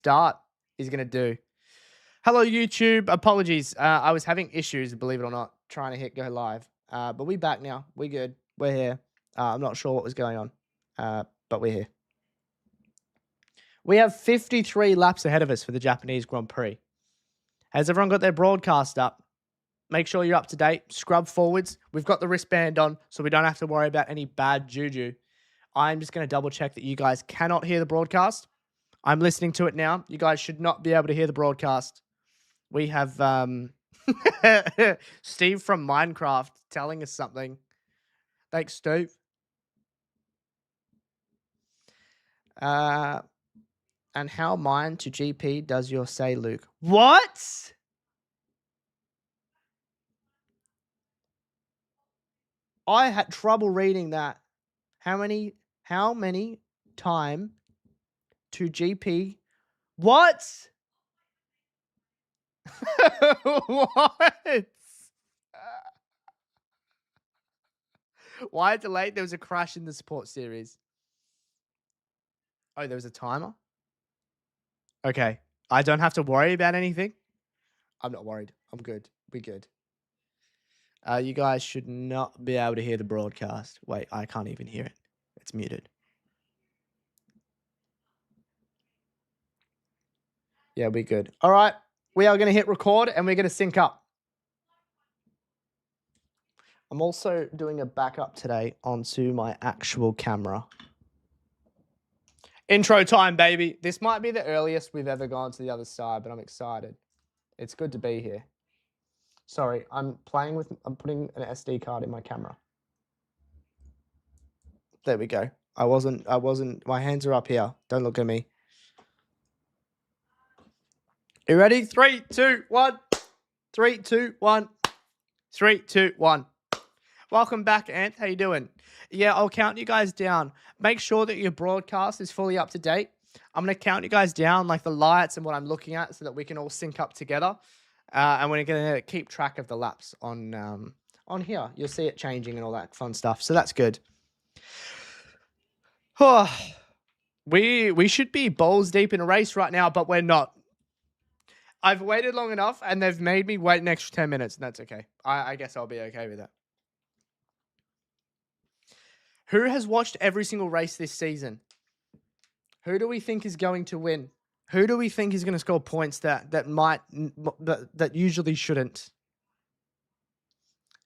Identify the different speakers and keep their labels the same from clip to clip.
Speaker 1: start is going to do. Hello, YouTube. Apologies. I was having issues, believe it or not, trying to hit go live. But we back now. We good. We're here. I'm not sure what was going on, but we're here. We have 53 laps ahead of us for the Japanese Grand Prix. Has everyone got their broadcast up? Make sure you're up to date. Scrub forwards. We've got the wristband on, so we don't have to worry about any bad juju. I'm just going to double check that you guys cannot hear the broadcast. I'm listening to it now. You guys should not be able to hear the broadcast. We have Steve from Minecraft telling us something. Thanks, Steve. And how mine to GP does your say, Luke? What? I had trouble reading that. How many time to GP? What? What? Why delayed? There was a crash in the support series. Oh, there was a timer? Okay. I don't have to worry about anything? I'm not worried. I'm good. We're good. You guys should not be able to hear the broadcast. Wait, I can't even hear it. It's muted. Yeah, we're good. All right. We are going to hit record and we're going to sync up. I'm also doing a backup today onto my actual camera. Intro time, baby. This might be the earliest we've ever gone to the other side, but I'm excited. It's good to be here. Sorry, I'm putting an SD card in my camera. There we go. I wasn't, my hands are up here. Don't look at me. You ready? 3, 2, 1. 3, 2, 1. 3, 2, 1. Welcome back, Ant. How you doing? Yeah, I'll count you guys down. Make sure that your broadcast is fully up to date. I'm going to count you guys down, like the lights and what I'm looking at, so that we can all sync up together. And we're going to keep track of the laps on here. You'll see it changing and all that fun stuff. So that's good. We should be balls deep in a race right now, but we're not. I've waited long enough, and they've made me wait an extra 10 minutes, and that's okay. I guess I'll be okay with that. Who has watched every single race this season? Who do we think is going to win? Who do we think is going to score points that usually shouldn't?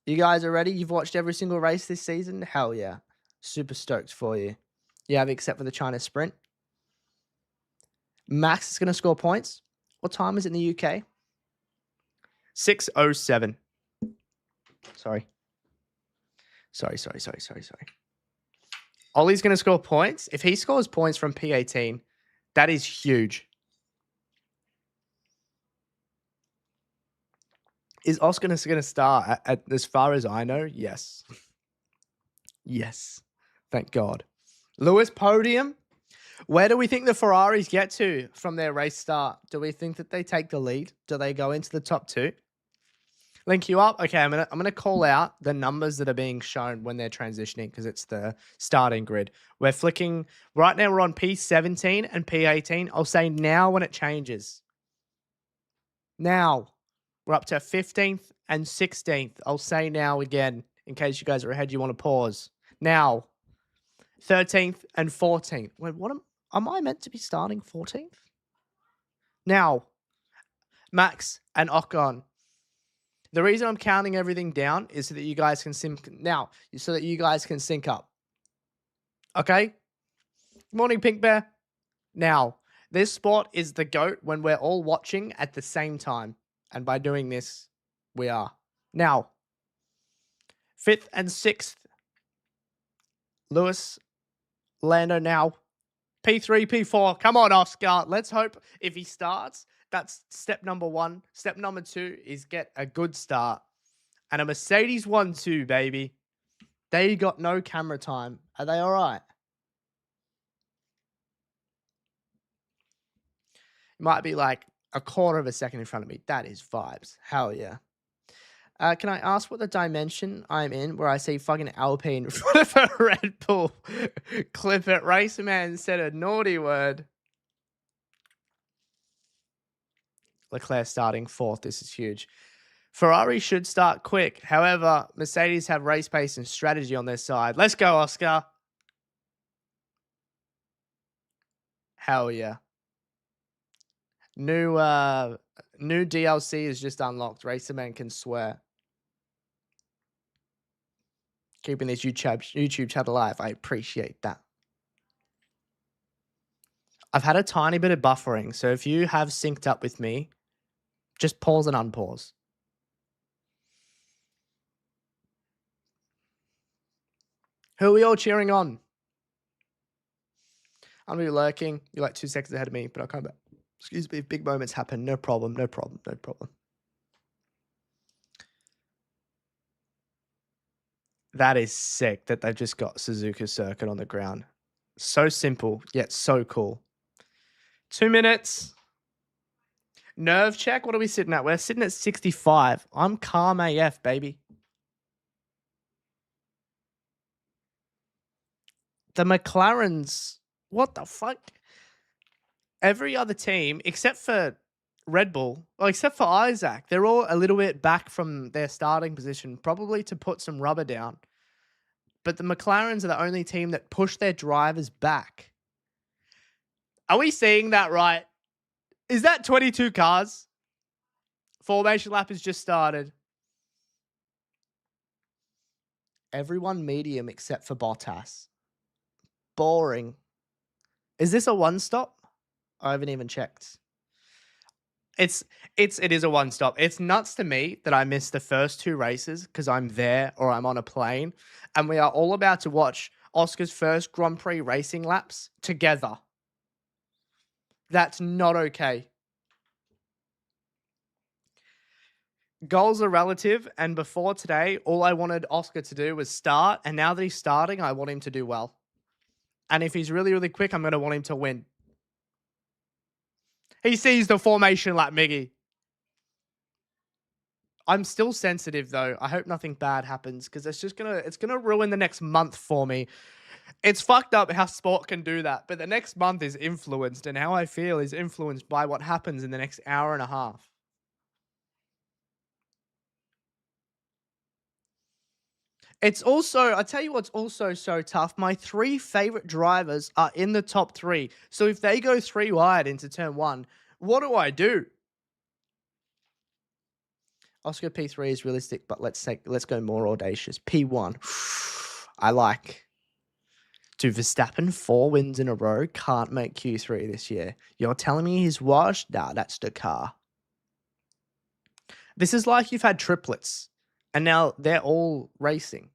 Speaker 1: You guys are ready? You've watched every single race this season? Hell yeah. Super stoked for you. You have, except for the China Sprint. Max is going to score points. What time is it in the UK? 6:07. Sorry. Ollie's going to score points. If he scores points from P18, that is huge. Is Oscar going to start at as far as I know? Yes. Yes. Thank God. Lewis, podium. Where do we think the Ferraris get to from their race start? Do we think that they take the lead? Do they go into the top 2? Link you up. Okay, I'm gonna call out the numbers that are being shown when they're transitioning because it's the starting grid. We're flicking right now. We're on P17 and P18. I'll say now when it changes. Now we're up to 15th and 16th. I'll say now again in case you guys are ahead. You want to pause now. 13th and 14th. Wait, what am I meant to be starting 14th? Now, Max and Ocon. The reason I'm counting everything down is so that you guys can sync up. Okay? Good morning, Pink Bear. Now, this sport is the GOAT when we're all watching at the same time. And by doing this, we are. Now, 5th and 6th. Lewis, Lando now. P3, P4. Come on, Oscar. Let's hope if he starts, that's step number 1. Step number 2 is get a good start. And a Mercedes 1-2, baby. They got no camera time. Are they all right? It might be like a quarter of a second in front of me. That is vibes. Hell yeah. Can I ask what the dimension I'm in where I see fucking Alpine in front of a Red Bull? Clip it. Racer Man said a naughty word. Leclerc starting 4th. This is huge. Ferrari should start quick. However, Mercedes have race pace and strategy on their side. Let's go, Oscar. Hell yeah. New DLC is just unlocked. Racerman can swear. Keeping this YouTube chat alive. I appreciate that. I've had a tiny bit of buffering, so if you have synced up with me, just pause and unpause. Who are we all cheering on? I'm going to be lurking. You're like 2 seconds ahead of me, but I'll come back. Excuse me, if big moments happen, no problem, no problem, no problem. That is sick that they've just got Suzuka circuit on the ground. So simple, yet so cool. 2 minutes. Nerve check. What are we sitting at? We're sitting at 65. I'm calm AF, baby. The McLarens, what the fuck? Every other team, except for Red Bull, or except for Isaac, they're all a little bit back from their starting position, probably to put some rubber down. But the McLarens are the only team that push their drivers back. Are we seeing that right? Is that 22 cars? Formation lap has just started. Everyone medium except for Bottas. Boring. Is this a one stop? I haven't even checked. It is a one stop. It's nuts to me that I missed the first 2 races because I'm there or I'm on a plane, and we are all about to watch Oscar's first Grand Prix racing laps together. That's not okay. Goals are relative, and before today, all I wanted Oscar to do was start, and now that he's starting, I want him to do well. And if he's really, really quick, I'm going to want him to win. He sees the formation lap, Miggy. I'm still sensitive though. I hope nothing bad happens because it's gonna ruin the next month for me. It's fucked up how sport can do that, but the next month is influenced, and how I feel is influenced by what happens in the next hour and a half. It's also, I tell you what's also so tough. My 3 favorite drivers are in the top 3. So if they go 3 wide into turn 1, what do I do? Oscar P3 is realistic, but let's go more audacious. P1. I like. Dude, Verstappen 4 wins in a row can't make Q3 this year. You're telling me he's washed? Nah, that's the car. This is like you've had triplets, and now they're all racing.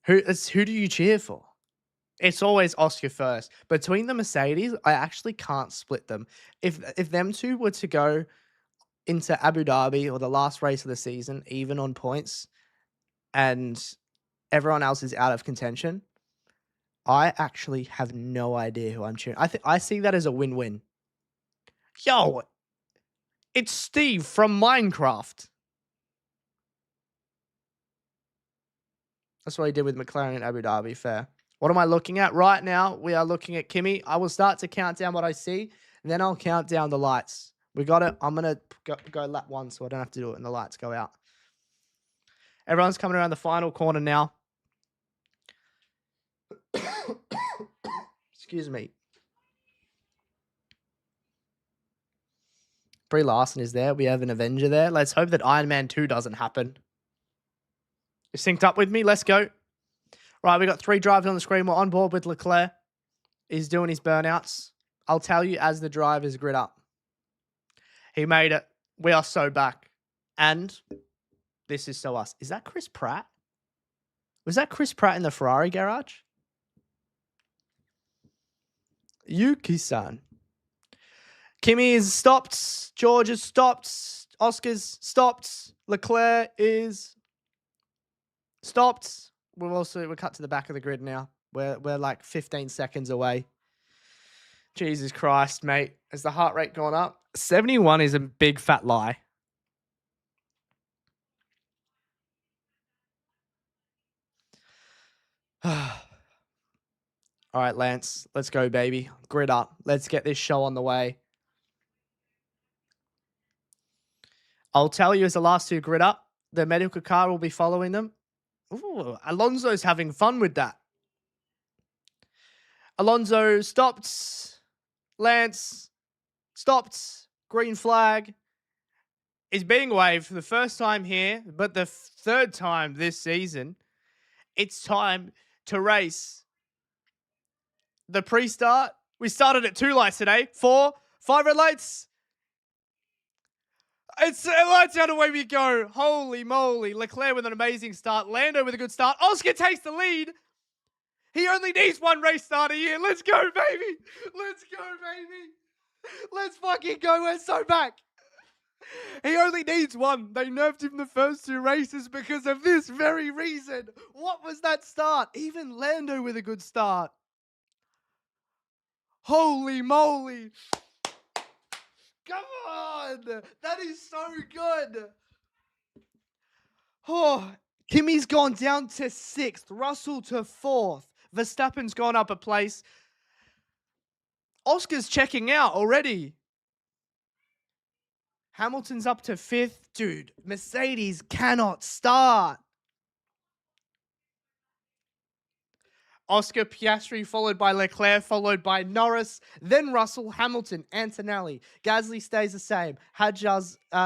Speaker 1: Who do you cheer for? It's always Oscar first. Between the Mercedes, I actually can't split them. If them two were to go into Abu Dhabi or the last race of the season, even on points, and everyone else is out of contention, I actually have no idea who I'm cheering. I see that as a win-win. Yo, it's Steve from Minecraft. That's what he did with McLaren in Abu Dhabi. Fair. What am I looking at right now? We are looking at Kimi. I will start to count down what I see, and then I'll count down the lights. We got it. I'm going to go lap 1 so I don't have to do it and the lights go out. Everyone's coming around the final corner now. Excuse me. Brie Larson is there. We have an Avenger there. Let's hope that Iron Man 2 doesn't happen. You synced up with me? Let's go. Right, we got 3 drivers on the screen. We're on board with Leclerc. He's doing his burnouts. I'll tell you as the drivers grid up. He made it. We are so back. And this is so us. Is that Chris Pratt? Was that Chris Pratt in the Ferrari garage? Yuki-san. Kimi is stopped. George is stopped. Oscar's stopped. Leclerc is stopped. We're cut to the back of the grid now. We're like 15 seconds away. Jesus Christ, mate. Has the heart rate gone up? 71 is a big fat lie. All right, Lance. Let's go, baby. Grid up. Let's get this show on the way. I'll tell you as the last two grid up, the medical car will be following them. Ooh, Alonso's having fun with that. Alonso stopped. Lance stopped. Green flag is being waved for the first time here, but the third time this season. It's time to race. The pre-start. We started at 2 lights today. 4, 5 red lights. It's lights out, away we go. Holy moly. Leclerc with an amazing start. Lando with a good start. Oscar takes the lead. He only needs one race start a year. Let's go, baby. Let's go, baby. Let's fucking go. We're so back. He only needs one. They nerfed him the first 2 races because of this very reason. What was that start? Even Lando with a good start. Holy moly. Come on. That is so good. Oh, Kimi's gone down to 6th. Russell to 4th. Verstappen's gone up a place. Oscar's checking out already. Hamilton's up to 5th. Dude, Mercedes cannot start. Oscar, Piastri, followed by Leclerc, followed by Norris, then Russell, Hamilton, Antonelli. Gasly stays the same. Hadjar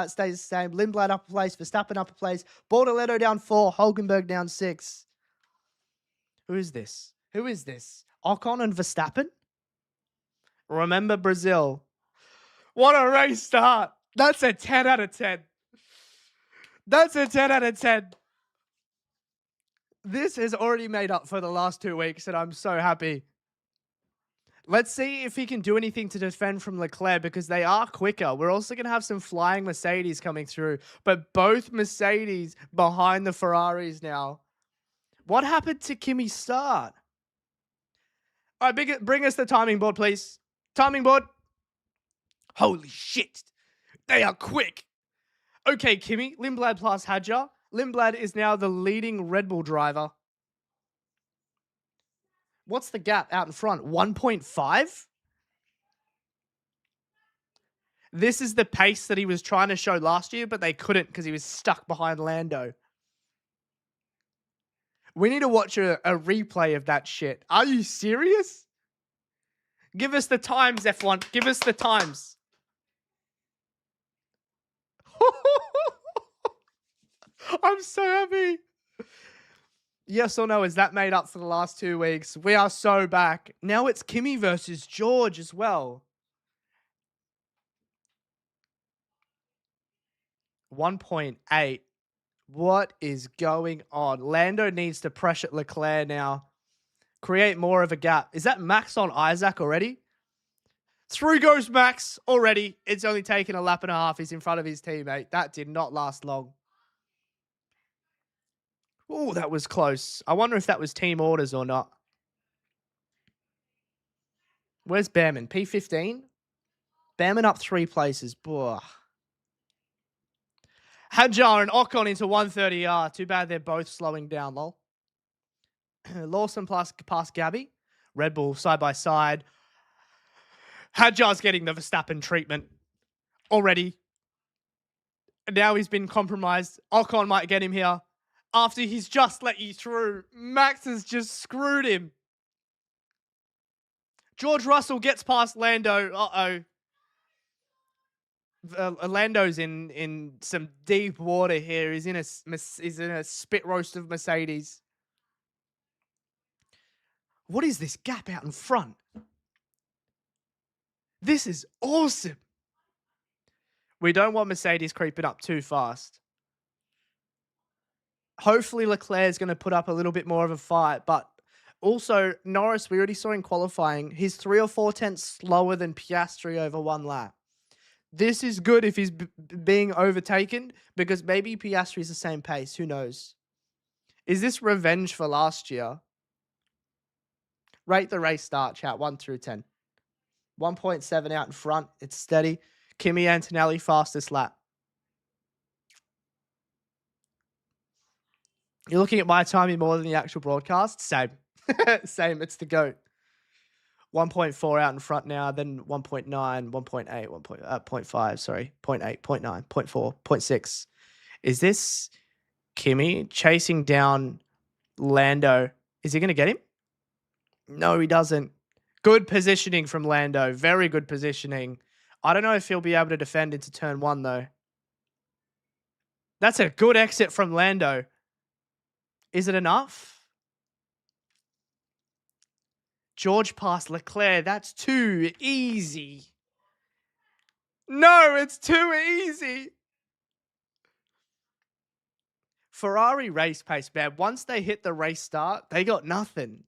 Speaker 1: stays the same. Lindblad up a place. Verstappen up a place. Bortoletto down 4. Hulkenberg down 6. Who is this? Who is this? Ocon and Verstappen? Remember Brazil. What a race start. That's a 10 out of 10. That's a 10 out of 10. This has already made up for the last 2 weeks, and I'm so happy. Let's see if he can do anything to defend from Leclerc, because they are quicker. We're also going to have some flying Mercedes coming through, but both Mercedes behind the Ferraris now. What happened to Kimi's start? All right, bring us the timing board, please. Timing board. Holy shit. They are quick. Okay, Kimi, Lindblad plus Hadjar. Lindblad is now the leading Red Bull driver. What's the gap out in front? 1.5? This is the pace that he was trying to show last year, but they couldn't because he was stuck behind Lando. We need to watch a replay of that shit. Are you serious? Give us the times, F1. Give us the times. I'm so happy. Yes or no, is that made up for the last 2 weeks? We are so back. Now it's Kimi versus George as well. 1.8. What is going on? Lando needs to pressure Leclerc now. Create more of a gap. Is that Max on Isaac already? Through goes Max already. It's only taken a lap and a half. He's in front of his teammate. That did not last long. Oh, that was close. I wonder if that was team orders or not. Where's Behrman? P15? Behrman up 3 places. Boah. Hadjar and Ocon into 130R. Too bad they're both slowing down, lol. Lawson past Gabby. Red Bull side by side. Hadjar's getting the Verstappen treatment already. Now he's been compromised. Ocon might get him here. After he's just let you through, Max has just screwed him. George Russell gets past Lando. Uh-oh. Lando's in some deep water here. He's in a spit roast of Mercedes. What is this gap out in front? This is awesome. We don't want Mercedes creeping up too fast. Hopefully Leclerc is going to put up a little bit more of a fight, but also Norris, we already saw in qualifying, he's 3 or 4 tenths slower than Piastri over 1 lap. This is good if he's being overtaken, because maybe Piastri is the same pace. Who knows? Is this revenge for last year? Rate the race start, chat, 1 through 10. 1.7 out in front. It's steady. Kimi Antonelli, fastest lap. You're looking at my timing more than the actual broadcast? Same. Same. It's the GOAT. 1.4 out in front now, then 1.9, 1.8, 0.5, sorry, 0.8, 0.9, 0.4, 0.6. Is this Kimi chasing down Lando? Is he going to get him? No, he doesn't. Good positioning from Lando. Very good positioning. I don't know if he'll be able to defend into turn 1, though. That's a good exit from Lando. Is it enough? George past Leclerc. That's too easy. No, it's too easy. Ferrari race pace, man. Once they hit the race start, they got nothing.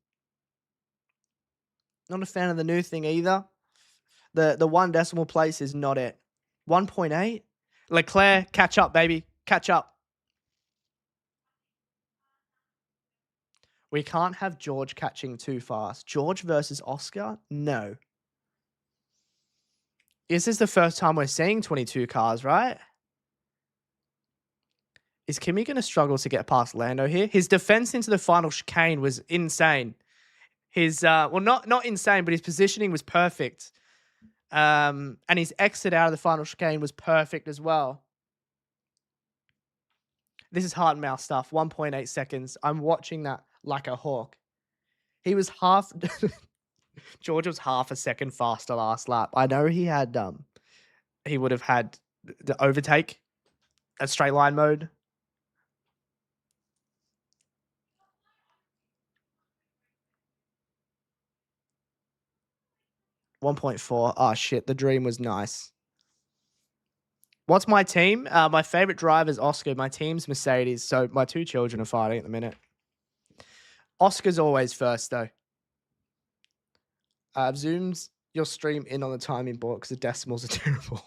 Speaker 1: Not a fan of the new thing either. The 1 decimal place is not it. 1.8. Leclerc, catch up, baby. Catch up. We can't have George catching too fast. George versus Oscar? No. This is the first time we're seeing 22 cars, right? Is Kimi going to struggle to get past Lando here? His defense into the final chicane was insane. His, well, not insane, but his positioning was perfect. And his exit out of the final chicane was perfect as well. This is heart and mouth stuff. 1.8 seconds. I'm watching that like a hawk. He was George was half a second faster last lap. I know he had he would have had the overtake at straight line mode. $1.4. Oh shit, the dream was nice. What's my team? My favorite driver is Oscar. My team's Mercedes. So my 2 children are fighting at the minute. Oscar's always first though. Zooms your stream in on the timing board because the decimals are terrible.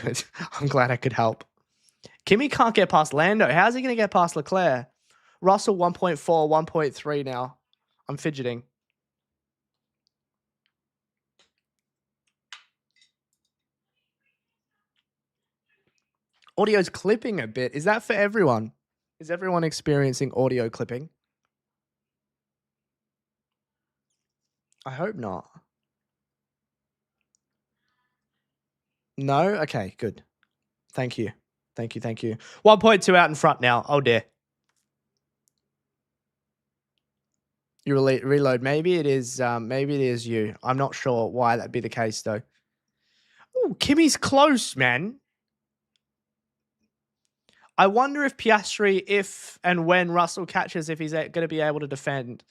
Speaker 1: Good. I'm glad I could help. Kimi can't get past Lando. How's he going to get past Leclerc? Russell 1.4, 1.3 now. I'm fidgeting. Audio's clipping a bit. Is that for everyone? Is everyone experiencing audio clipping? I hope not. No? Okay, good. Thank you. Thank you, thank you. 1.2 out in front now. Oh, dear. You reload. Maybe it is you. I'm not sure why that'd be the case, though. Oh, Kimi's close, man. I wonder if Piastri, if and when Russell catches, if he's going to be able to defend.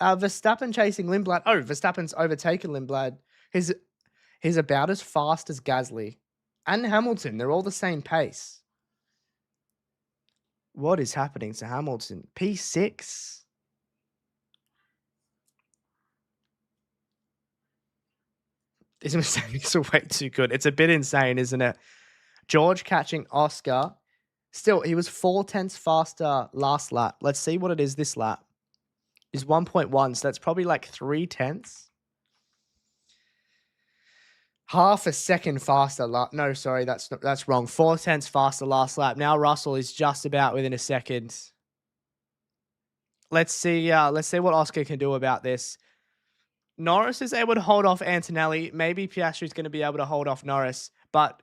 Speaker 1: Verstappen chasing Lindblad. Oh, Verstappen's overtaken Lindblad. He's about as fast as Gasly and Hamilton. They're all the same pace. What is happening to Hamilton? P6? These mistakes are way too good. It's a bit insane, isn't it? George catching Oscar. Still, he was 0.4 faster last lap. Let's see what it is this lap. Is 1.1, so that's probably like 0.3. Half a second faster. No, sorry, that's wrong. 0.4 faster last lap. Now Russell is just about within a second. Let's see what Oscar can do about this. Norris is able to hold off Antonelli. Maybe Piastri's going to be able to hold off Norris, but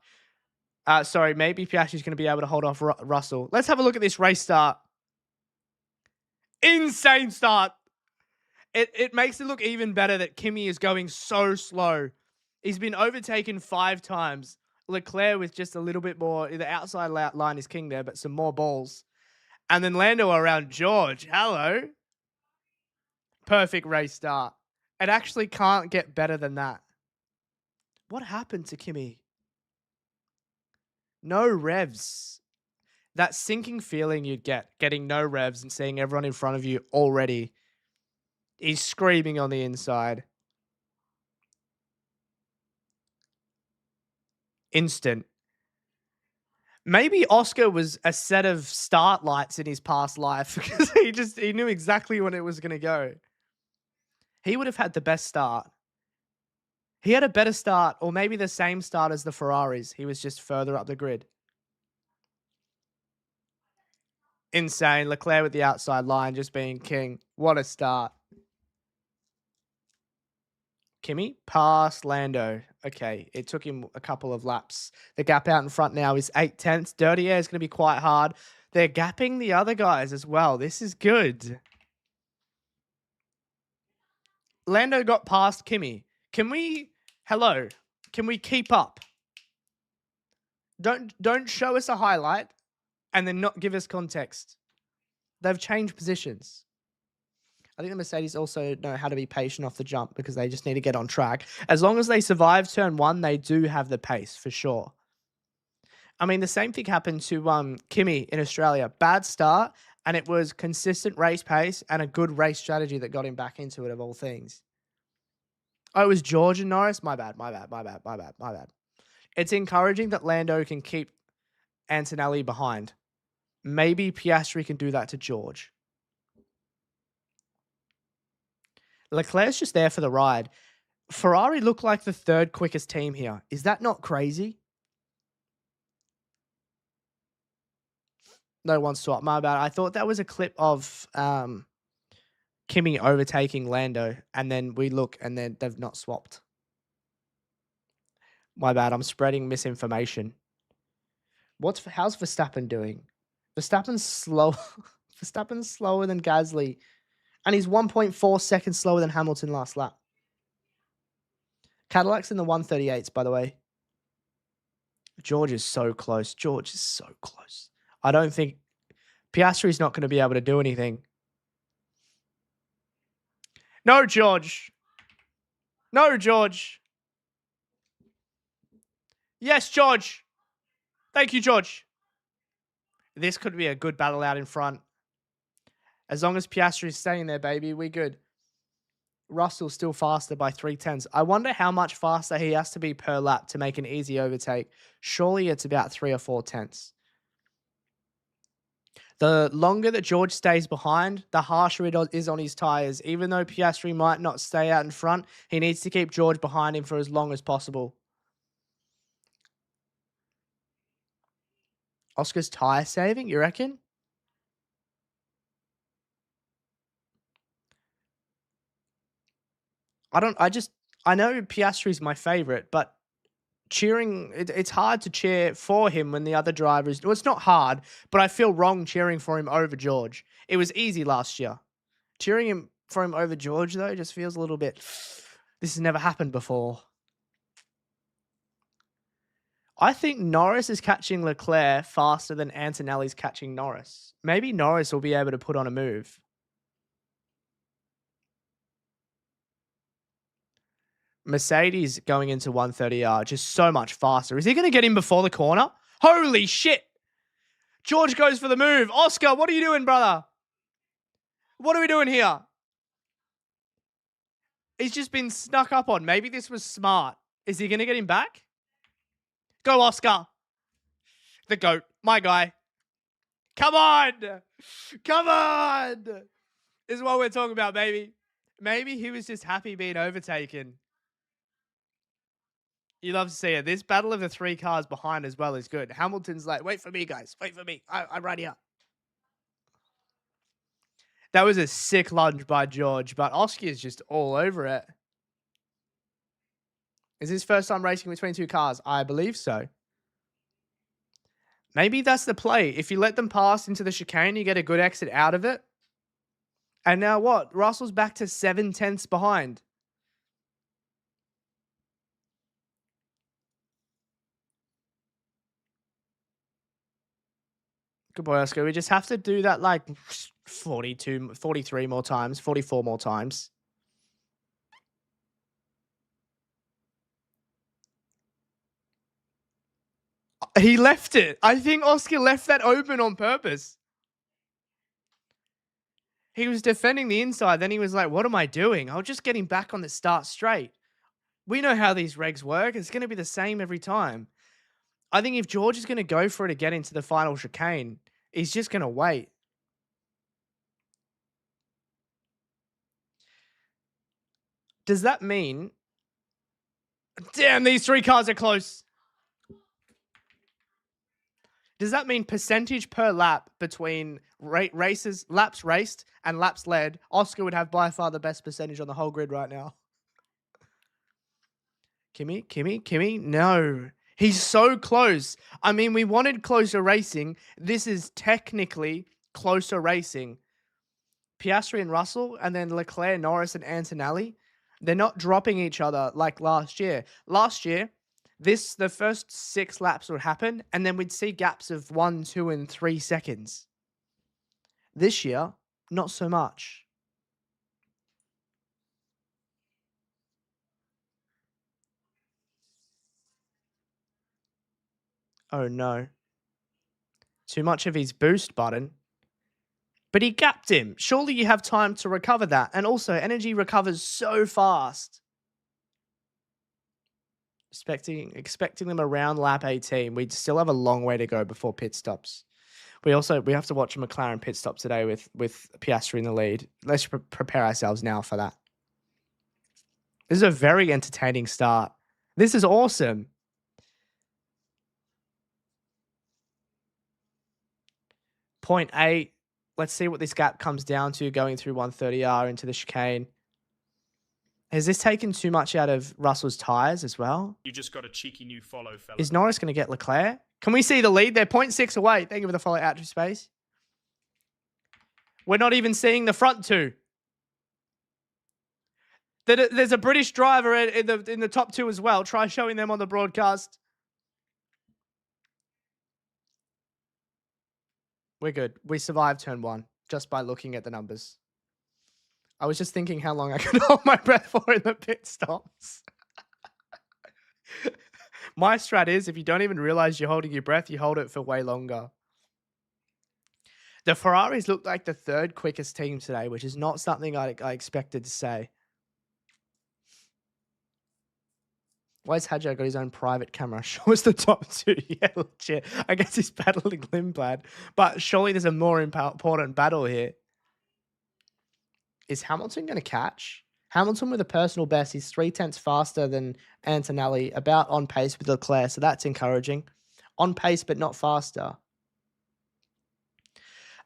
Speaker 1: maybe Piastri's going to be able to hold off Russell. Let's have a look at this race start. Insane start. It makes it look even better that Kimi is going so slow. He's been overtaken 5 times. Leclerc with just a little bit more. The outside line is king there, but some more balls. And then Lando around George. Hello. Perfect race start. It actually can't get better than that. What happened to Kimi? No revs. That sinking feeling you'd get getting no revs and seeing everyone in front of you already. He's screaming on the inside. Instant. Maybe Oscar was a set of start lights in his past life because he knew exactly when it was going to go. He would have had the best start. He had a better start, or maybe the same start as the Ferraris. He was just further up the grid. Insane. Leclerc with the outside line just being king. What a start. Kimi past Lando. Okay, it took him a couple of laps. The gap out in front now is 8/10. Dirty air is going to be quite hard. They're gapping the other guys as well. This is good. Lando got past Kimi. Can we... Hello. Can we keep up? Don't show us a highlight and then not give us context. They've changed positions. I think the Mercedes also know how to be patient off the jump because they just need to get on track. As long as they survive turn one, they do have the pace for sure. I mean, the same thing happened to Kimi in Australia. Bad start, and it was consistent race pace and a good race strategy that got him back into it, of all things. Oh, it was George and Norris? My bad. It's encouraging that Lando can keep Antonelli behind. Maybe Piastri can do that to George. Leclerc's just there for the ride. Ferrari look like the third quickest team here. Is that not crazy? No one swapped. My bad. I thought that was a clip of Kimi overtaking Lando, and then we look, and then they've not swapped. My bad. I'm spreading misinformation. How's Verstappen doing? Verstappen's slow. Verstappen's slower than Gasly, and he's 1.4 seconds slower than Hamilton last lap. Cadillac's in the 138s, by the way. George is so close. George is so close. I don't think Piastri's not going to be able to do anything. No, George. No, George. Yes, George. Thank you, George. This could be a good battle out in front. As long as Piastri's staying there, baby, we good. Russell's still faster by 3/10. I wonder how much faster he has to be per lap to make an easy overtake. Surely it's about 3 or 4 tenths. The longer that George stays behind, the harsher it is on his tyres. Even though Piastri might not stay out in front, he needs to keep George behind him for as long as possible. Oscar's tyre saving, you reckon? I know Piastri's my favourite, but cheering, it's hard to cheer for him when the other drivers... Well, it's not hard, but I feel wrong cheering for him over George. It was easy last year. Cheering for him over George, though, just feels a little bit... This has never happened before. I think Norris is catching Leclerc faster than Antonelli's catching Norris. Maybe Norris will be able to put on a move. Mercedes going into 130R, just so much faster. Is he going to get in before the corner? Holy shit! George goes for the move. Oscar, what are you doing, brother? What are we doing here? He's just been snuck up on. Maybe this was smart. Is he going to get him back? Go, Oscar. The GOAT. My guy. Come on. Come on. This is what we're talking about, baby. Maybe he was just happy being overtaken. You love to see it. This battle of the three cars behind as well is good. Hamilton's like, wait for me, guys. Wait for me. I'm right here. That was a sick lunge by George, but Oscar is just all over it. Is this first time racing between two cars? I believe so. Maybe that's the play. If you let them pass into the chicane, you get a good exit out of it. And now what? Russell's back to 7 tenths behind. Good boy, Oscar. We just have to do that like 42, 43 more times, 44 more times. He left it. I think Oscar left that open on purpose. He was defending the inside. Then he was like, what am I doing? I'll just get him back on the start straight. We know how these regs work. It's going to be the same every time. I think if George is going to go for it to get into the final chicane, he's just going to wait. Does that mean... Damn, these three cars are close. Does that mean percentage per lap between laps raced and laps led? Oscar would have by far the best percentage on the whole grid right now. Kimmy. No. He's so close. I mean, we wanted closer racing. This is technically closer racing. Piastri and Russell, and then Leclerc, Norris, and Antonelli. They're not dropping each other like last year. Last year, the first 6 laps would happen, and then we'd see gaps of 1, 2, and 3 seconds. This year, not so much. Oh no. Too much of his boost button. But he gapped him. Surely you have time to recover that. And also, energy recovers so fast. Expecting them around lap 18. We'd still have a long way to go before pit stops. We have to watch a McLaren pit stop today with Piastri in the lead. Let's prepare ourselves now for that. This is a very entertaining start. This is awesome. Point 8. Let's see what this gap comes down to going through 130R into the chicane. Has this taken too much out of Russell's tyres as well?
Speaker 2: You just got a cheeky new follow, fella.
Speaker 1: Is Norris going to get Leclerc? Can we see the lead? They're 0.6 away. Thank you for the follow out to space. We're not even seeing the front two. There's a British driver in the top 2 as well. Try showing them on the broadcast. We're good. We survived turn 1 just by looking at the numbers. I was just thinking how long I could hold my breath for in the pit stops. My strat is if you don't even realize you're holding your breath, you hold it for way longer. The Ferraris looked like the 3rd quickest team today, which is not something I expected to say. Why has Hadjar got his own private camera? Shows the top 2. Yeah, legit. I guess he's battling Lindblad. But surely there's a more important battle here. Is Hamilton going to catch? Hamilton with a personal best. He's 0.3 faster than Antonelli, about on pace with Leclerc, so that's encouraging. On pace, but not faster.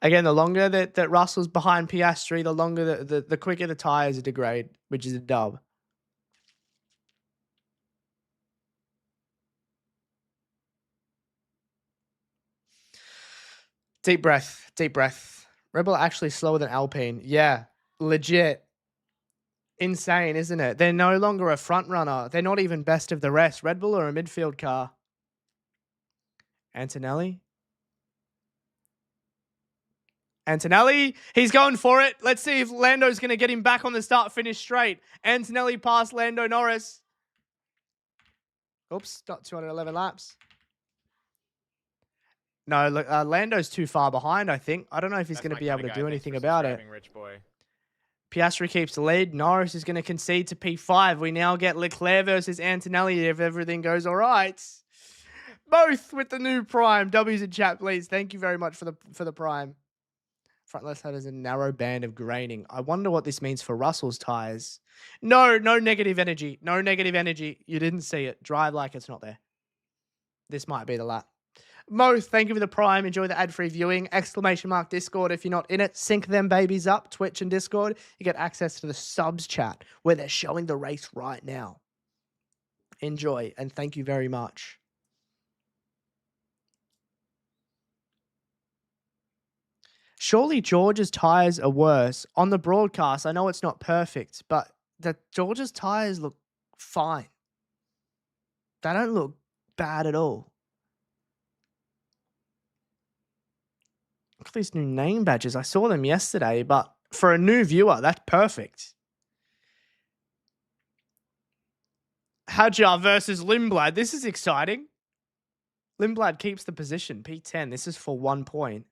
Speaker 1: Again, the longer that Russell's behind Piastri, the longer the quicker the tyres degrade, which is a dub. Deep breath. Red Bull actually slower than Alpine. Yeah, legit. Insane, isn't it? They're no longer a front runner. They're not even best of the rest. Red Bull are a midfield car. Antonelli, he's going for it. Let's see if Lando's going to get him back on the start-finish straight. Antonelli past Lando Norris. Oops, not 211 laps. No, look, Lando's too far behind, I think. I don't know if he's going to be able to do anything about it.
Speaker 2: Rich boy.
Speaker 1: Piastri keeps the lead. Norris is going to concede to P5. We now get Leclerc versus Antonelli if everything goes all right. Both with the new Prime. W's in chat, please. Thank you very much for the Prime. Front left side is a narrow band of graining. I wonder what this means for Russell's tyres. No negative energy. No negative energy. You didn't see it. Drive like it's not there. This might be the lap. Mo, thank you for the Prime. Enjoy the ad-free viewing. ! Discord. If you're not in it, sync them babies up. Twitch and Discord. You get access to the subs chat where they're showing the race right now. Enjoy, and thank you very much. Surely George's tyres are worse. On the broadcast, I know it's not perfect, but George's tyres look fine. They don't look bad at all. Look at these new name badges. I saw them yesterday, but for a new viewer, that's perfect. Hadjar versus Lindblad. This is exciting. Lindblad keeps the position. P10. This is for 1 point.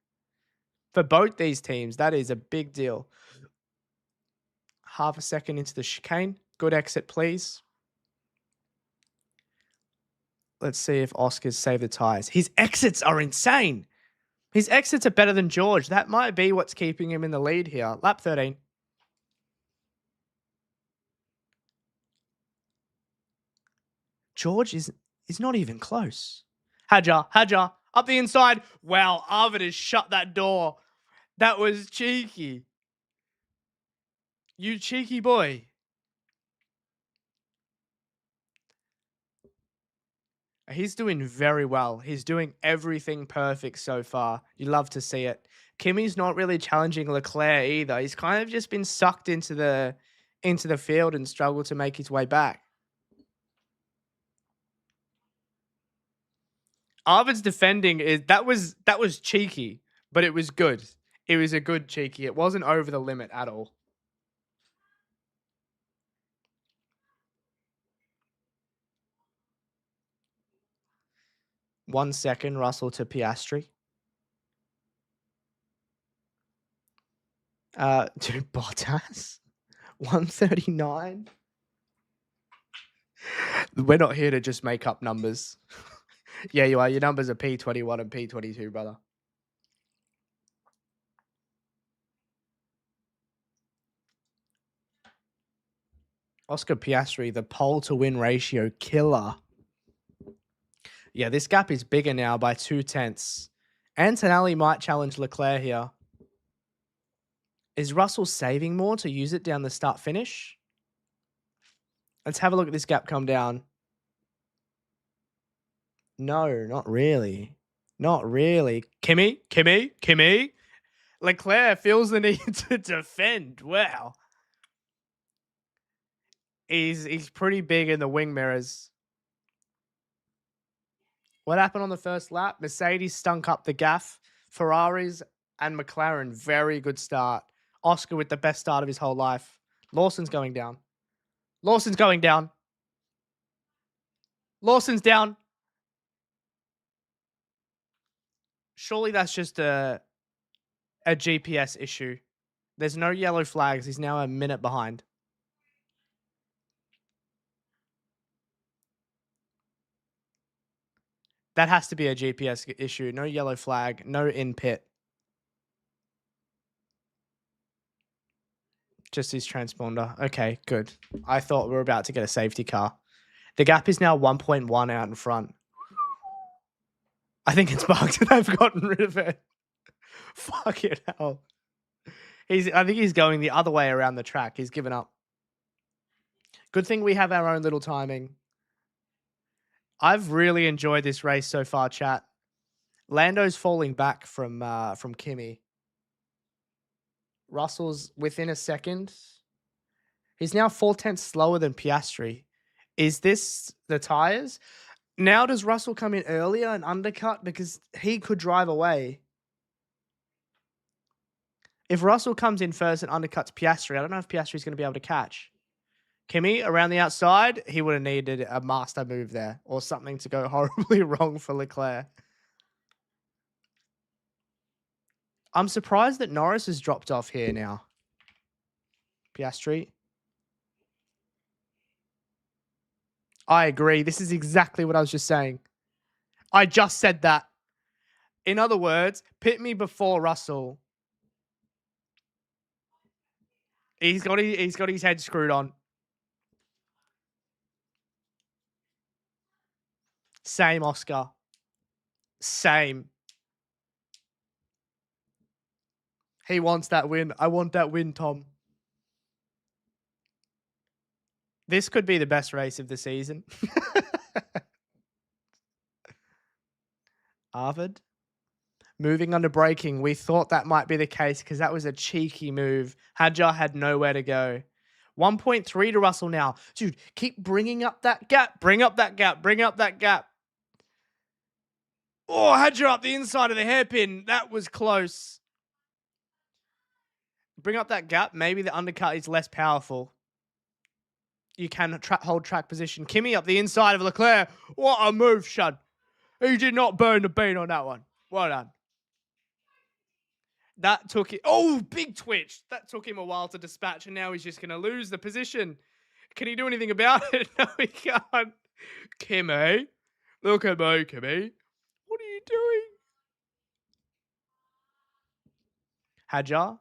Speaker 1: For both these teams, that is a big deal. Half a second into the chicane. Good exit, please. Let's see if Oscar's saved the tyres. His exits are insane. His exits are better than George. That might be what's keeping him in the lead here. Lap 13. George is not even close. Hadjar, up the inside. Wow, Arvid has shut that door. That was cheeky. You cheeky boy. He's doing very well. He's doing everything perfect so far. You love to see it. Kimi's not really challenging Leclerc either. He's kind of just been sucked into the field and struggled to make his way back. Arvid's defending that was cheeky, but it was good. It was a good cheeky. It wasn't over the limit at all. One second, Russell to Piastri. To Bottas. 139. We're not here to just make up numbers. Yeah, you are. Your numbers are P21 and P22, brother. Oscar Piastri, the pole to win ratio killer. Yeah, this gap is bigger now by 0.2. Antonelli might challenge Leclerc here. Is Russell saving more to use it down the start finish? Let's have a look at this gap come down. No, not really. Not really. Kimi. Leclerc feels the need to defend. Wow. He's pretty big in the wing mirrors. What happened on the first lap? Mercedes stunk up the gaff. Ferraris and McLaren, very good start. Oscar with the best start of his whole life. Lawson's going down. Lawson's down. Surely that's just a GPS issue. There's no yellow flags. He's now a minute behind. That has to be a GPS issue. No yellow flag. No in pit. Just his transponder. Okay, good. I thought we were about to get a safety car. The gap is now 1.1 out in front. I think it's bugged. They've gotten rid of it. Fuck it hell. I think he's going the other way around the track. He's given up. Good thing we have our own little timing. I've really enjoyed this race so far, chat. Lando's falling back from Kimi. Russell's within a second. He's now 0.4 slower than Piastri. Is this the tyres? Now does Russell come in earlier and undercut because he could drive away? If Russell comes in first and undercuts Piastri, I don't know if Piastri's going to be able to catch. Kimi around the outside, he would have needed a master move there or something to go horribly wrong for Leclerc. I'm surprised that Norris has dropped off here now. Piastri. I agree. This is exactly what I was just saying. I just said that. In other words, pit me before Russell. He's got his head screwed on. Same, Oscar. Same. He wants that win. I want that win, Tom. This could be the best race of the season. Arvid. Moving under braking. We thought that might be the case because that was a cheeky move. Hadjar had nowhere to go. 1.3 to Russell now. Dude, keep bringing up that gap. Bring up that gap. Oh, Hadjar up the inside of the hairpin. That was close. Bring up that gap. Maybe the undercut is less powerful. You can hold track position. Kimi up the inside of Leclerc. What a move, Shun. He did not burn the bean on that one. Well done. That took it. Oh, big twitch. That took him a while to dispatch, and now he's just going to lose the position. Can he do anything about it? No, he can't. Kimi. Look at me, Kimi. What are you doing? Hadjar.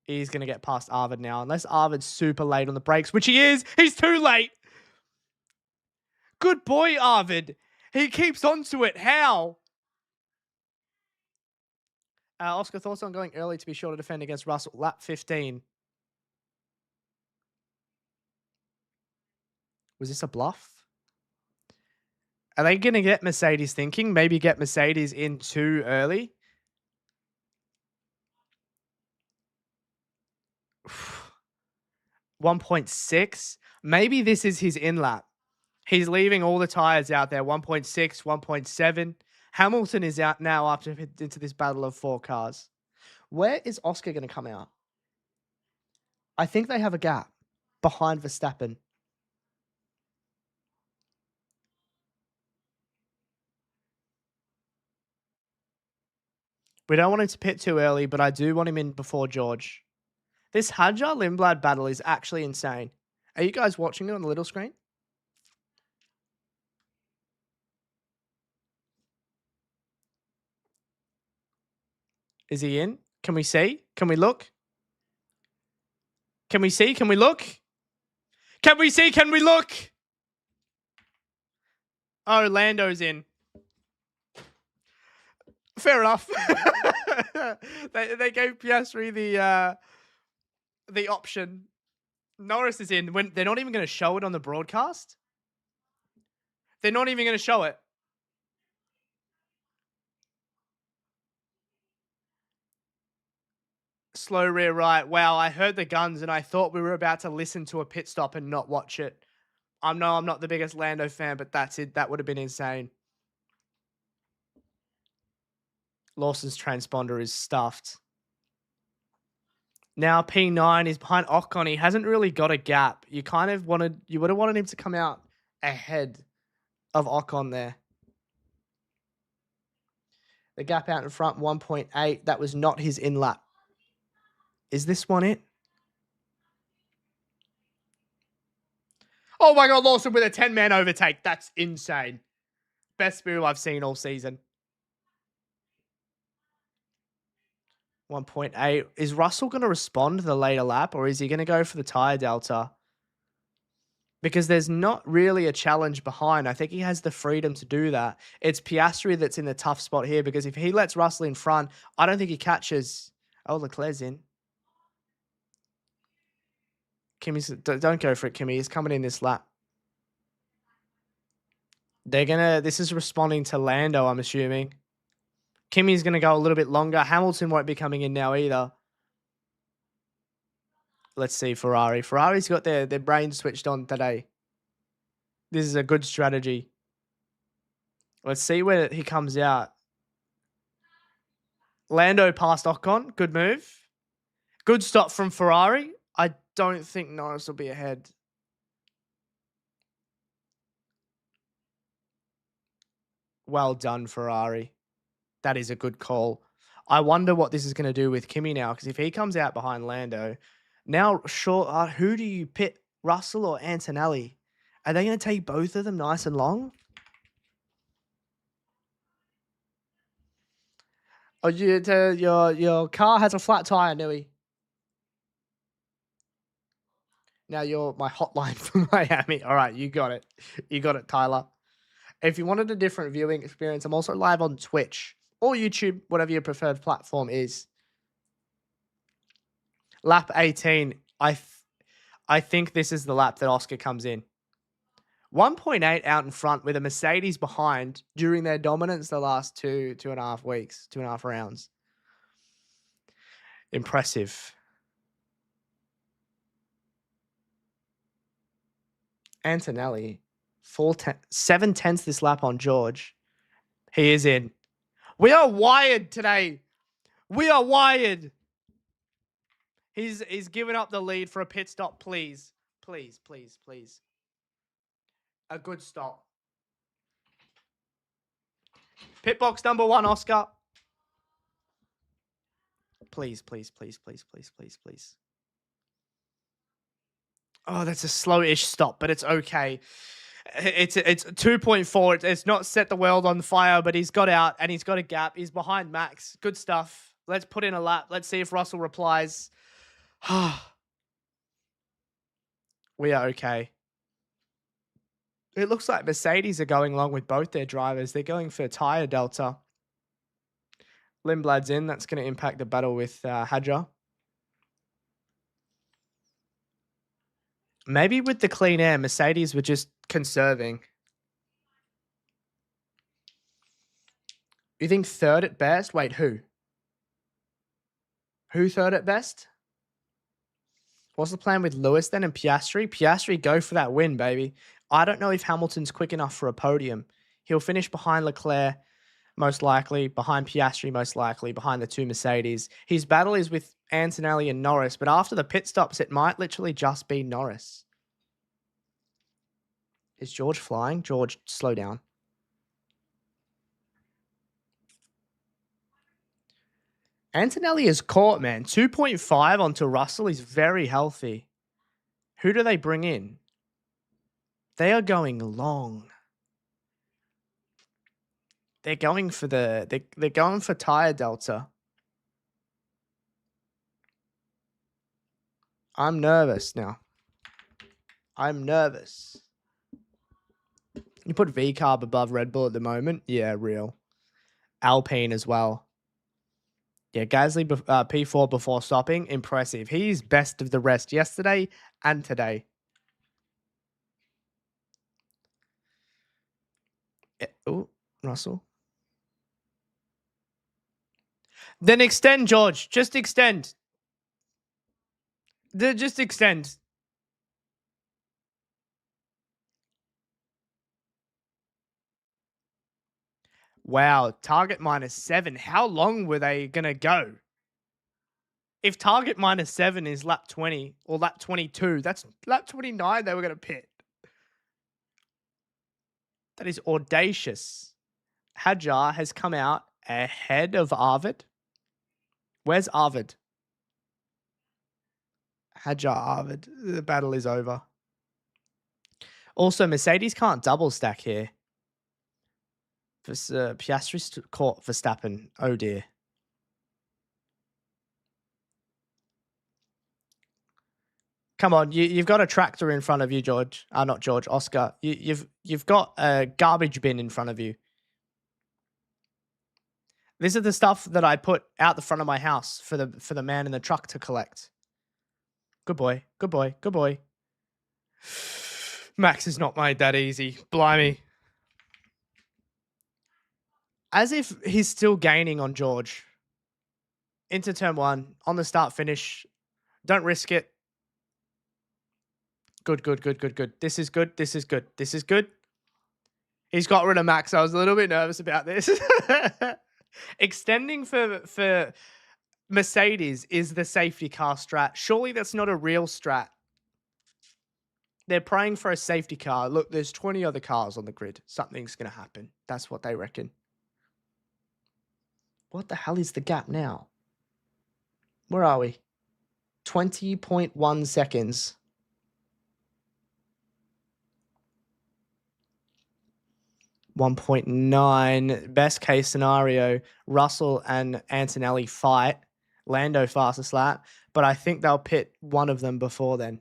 Speaker 1: He's going to get past Arvid now. Unless Arvid's super late on the brakes, which he is. He's too late. Good boy, Arvid. He keeps onto it. How? Oscar, thoughts on going early to be sure to defend against Russell? Lap 15. Was this a bluff? Are they going to get Mercedes thinking? Maybe get Mercedes in too early? $1.6. Maybe this is his in lap. He's leaving all the tires out there. 1.6, 1.7. Hamilton is out now after into this battle of 4 cars. Where is Oscar going to come out? I think they have a gap behind Verstappen. We don't want him to pit too early, but I do want him in before George. This Hadjar Lindblad battle is actually insane. Are you guys watching it on the little screen? Is he in? Can we see? Can we look? Can we see? Can we look? Can we see? Can we look? Oh, Lando's in. Fair enough. they gave Piastri the option. Norris is in. When they're not even going to show it on the broadcast. They're not even going to show it. Slow rear right. Wow, I heard the guns and I thought we were about to listen to a pit stop and not watch it. I'm not the biggest Lando fan, but that's it. That would have been insane. Lawson's transponder is stuffed. Now P9 is behind Ocon. He hasn't really got a gap. You would have wanted him to come out ahead of Ocon there. The gap out in front, 1.8. That was not his in lap. Is this one it? Oh my God, Lawson with a 10-man overtake. That's insane. Best speed I've seen all season. 1.8. Is Russell going to respond to the later lap or is he going to go for the tyre delta? Because there's not really a challenge behind. I think he has the freedom to do that. It's Piastri that's in the tough spot here because if he lets Russell in front, I don't think he catches. Oh, Leclerc's in. Don't go for it, Kimi. He's coming in this lap. This is responding to Lando, I'm assuming. Kimi's going to go a little bit longer. Hamilton won't be coming in now either. Let's see Ferrari. Ferrari's got their brains switched on today. This is a good strategy. Let's see where he comes out. Lando past Ocon. Good move. Good stop from Ferrari. I don't think Norris will be ahead. Well done, Ferrari. That is a good call. I wonder what this is going to do with Kimi now, because if he comes out behind Lando, now who do you pit, Russell or Antonelli? Are they going to take both of them nice and long? Oh, your car has a flat tire, Nui. Now you're my hotline from Miami. All right, you got it. You got it, Tyler. If you wanted a different viewing experience, I'm also live on Twitch or YouTube, whatever your preferred platform is. Lap 18. I think this is the lap that Oscar comes in. 1.8 out in front with a Mercedes behind during their dominance the last two and a half weeks, 2.5 rounds. Impressive. Antonelli, 7/10 this lap on George. He is in. We are wired today. We are wired. He's given up the lead for a pit stop, please. Please, please, please. A good stop. Pit box number 1, Oscar. Please, please, please, please, please, please, please. Oh, that's a slow-ish stop, but it's okay. It's 2.4. It's not set the world on fire, but he's got out and he's got a gap. He's behind Max. Good stuff. Let's put in a lap. Let's see if Russell replies. We are okay. It looks like Mercedes are going along with both their drivers. They're going for tyre delta. Lindblad's in. That's going to impact the battle with Hadjar. Maybe with the clean air, Mercedes were just conserving. You think third at best? Wait, who? Who third at best? What's the plan with Lewis then and Piastri? Piastri, go for that win, baby. I don't know if Hamilton's quick enough for a podium. He'll finish behind Leclerc, most likely, behind Piastri, most likely, behind the two Mercedes. His battle is with Antonelli and Norris, but after the pit stops, it might literally just be Norris. Is George flying? George, slow down. Antonelli is caught, man. 2.5 onto Russell is very healthy. Who do they bring in? They are going long. They're going for they're going for tyre delta. I'm nervous now. I'm nervous. You put V-Carb above Red Bull at the moment? Yeah, real. Alpine as well. Yeah, Gasly P4 before stopping. Impressive. He's best of the rest yesterday and today. Oh, Russell. Then extend, George. Just extend. Just extend. Wow, target -7. How long were they going to go? If target -7 is lap 20 or lap 22, that's lap 29 they were going to pit. That is audacious. Hadjar has come out ahead of Arvid. Where's Arvid? Hadjar Arvid. The battle is over. Also, Mercedes can't double stack here. Piastri caught Verstappen. Oh dear. Come on, you've got a tractor in front of you, George. Not George, Oscar. You've got a garbage bin in front of you. This is the stuff that I put out the front of my house for the man in the truck to collect. Good boy, good boy, good boy. Max is not made that easy. Blimey. As if he's still gaining on George. Into turn 1, on the start finish. Don't risk it. Good, good, good, good, good. This is good, this is good, this is good. He's got rid of Max. I was a little bit nervous about this. Extending for Mercedes is the safety car strat. Surely that's not a real strat. They're praying for a safety car. Look, there's 20 other cars on the grid. Something's going to happen. That's what they reckon. What the hell is the gap now? Where are we? 20.1 seconds. .9. Best case scenario, Russell and Antonelli fight. Lando fastest lap. But I think they'll pit one of them before then.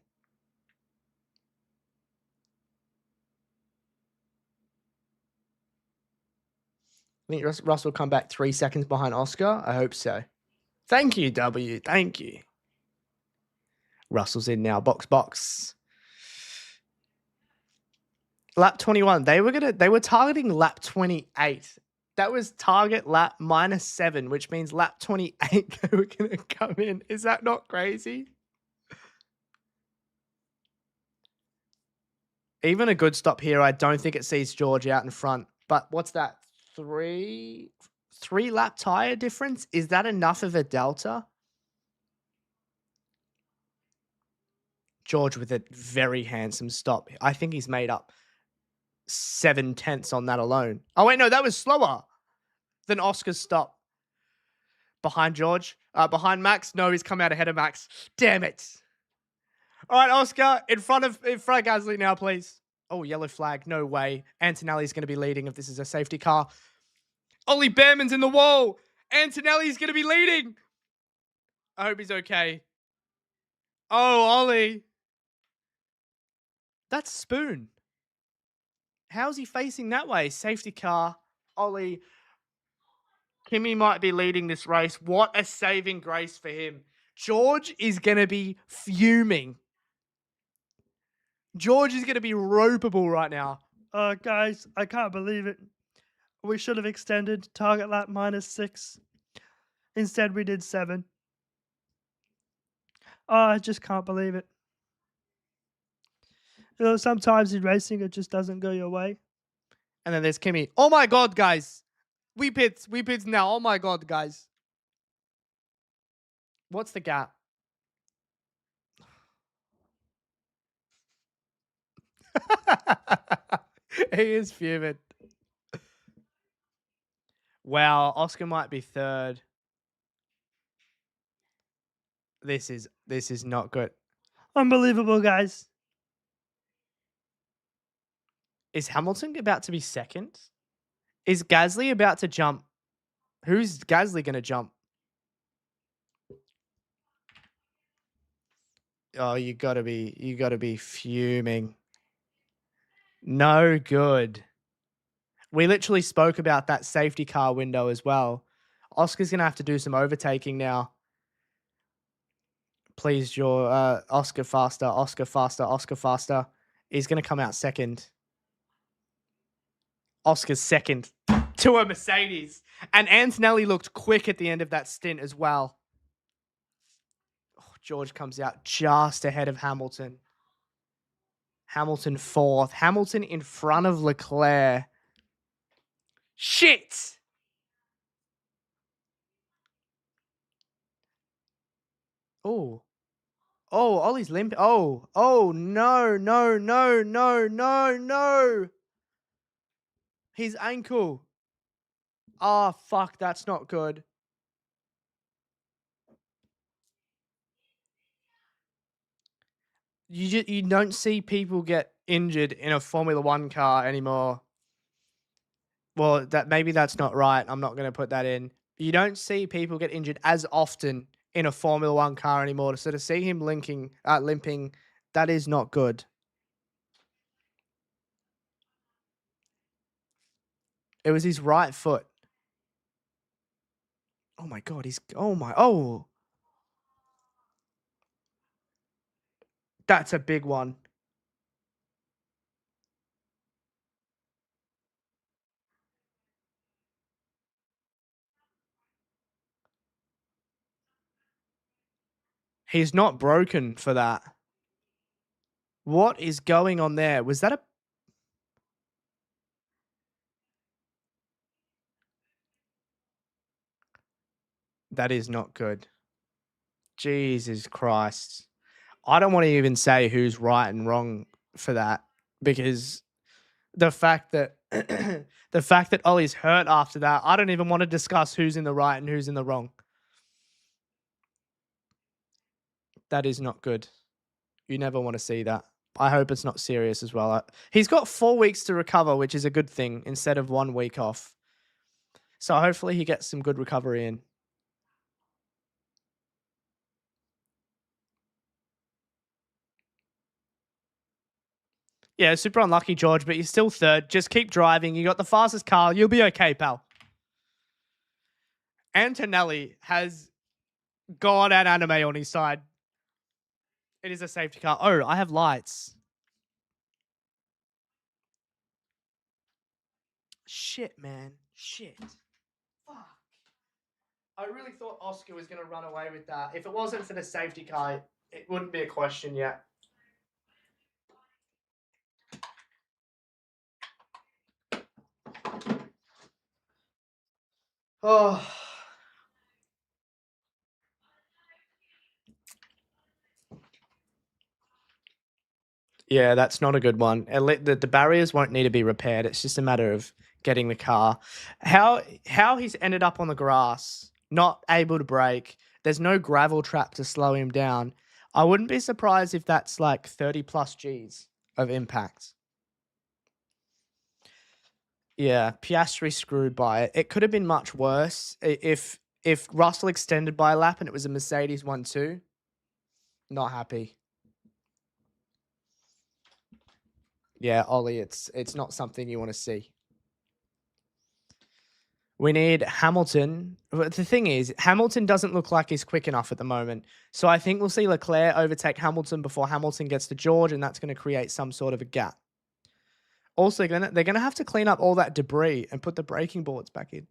Speaker 1: I think Russell will come back 3 seconds behind Oscar. I hope so. Thank you, W. Thank you. Russell's in now. Box. Lap 21. They were targeting lap 28. That was target lap -7, which means lap 28 they were gonna come in. Is that not crazy? Even a good stop here, I don't think it sees George out in front. But what's that? Three lap tire difference? Is that enough of a delta? George with a very handsome stop. I think he's made up 7/10 on that alone. Oh, wait, no, that was slower than Oscar's stop. Behind George. Behind Max. No, he's come out ahead of Max. Damn it. All right, Oscar, in front of Gasly now, please. Oh, yellow flag. No way. Antonelli's going to be leading if this is a safety car. Ollie Behrman's in the wall. Antonelli's going to be leading. I hope he's okay. Oh, Ollie. That's Spoon. How's he facing that way? Safety car. Ollie. Kimi might be leading this race. What a saving grace for him. George is going to be fuming. George is going to be ropeable right now. Guys, I can't believe it. We should have extended target lap -6. Instead, we did 7. Oh, I just can't believe it. You know, sometimes in racing, it just doesn't go your way. And then there's Kimi. Oh my God, guys. We pits now. Oh my God, guys. What's the gap? He is fuming. Wow, Oscar might be third. This is not good. Unbelievable, guys. Is Hamilton about to be second? Is Gasly about to jump? Who's Gasly going to jump? Oh, you got to be fuming. No good. We literally spoke about that safety car window as well. Oscar's going to have to do some overtaking now. Please, your Oscar faster, Oscar faster, Oscar faster. He's going to come out second. Oscar's second to a Mercedes. And Antonelli looked quick at the end of that stint as well. Oh, George comes out just ahead of Hamilton. Hamilton fourth. Hamilton in front of Leclerc. Shit! Oh. Oh, Ollie's limp. Oh, no, no, no, no, no, no. His ankle. Oh, fuck, that's not good. You don't see people get injured in a Formula 1 car anymore. Well, maybe that's not right. I'm not going to put that in. You don't see people get injured as often in a Formula 1 car anymore. So to see him limping, that is not good. It was his right foot. Oh my God, oh. That's a big one. He's not broken for that. What is going on there? Was that a... That is not good. Jesus Christ. I don't want to even say who's right and wrong for that, because the fact that the fact that Ollie's hurt after that, I don't even want to discuss who's in the right and who's in the wrong. That is not good. You never want to see that. I hope it's not serious as well. He's got 4 weeks to recover, which is a good thing, instead of 1 week off. So hopefully he gets some good recovery in. Yeah, super unlucky, George, but you're still third. Just keep driving. You got the fastest car. You'll be okay, pal. Antonelli has God and anime on his side. It is a safety car. Oh, I have lights. Shit, man. Shit. Fuck. I really thought Oscar was going to run away with that. If it wasn't for the safety car, it wouldn't be a question yet. Oh. Yeah, that's not a good one. The barriers won't need to be repaired. It's just a matter of getting the car. How he's ended up on the grass, not able to brake. There's no gravel trap to slow him down. I wouldn't be surprised if that's like 30 plus Gs of impact. Yeah, Piastri screwed by it. It could have been much worse if Russell extended by a lap and it was a Mercedes 1-2. Not happy. Yeah, Ollie, it's not something you want to see. We need Hamilton. The thing is, Hamilton doesn't look like he's quick enough at the moment. So I think we'll see Leclerc overtake Hamilton before Hamilton gets to George, and that's going to create some sort of a gap. Also, they're gonna have to clean up all that debris and put the braking boards back in.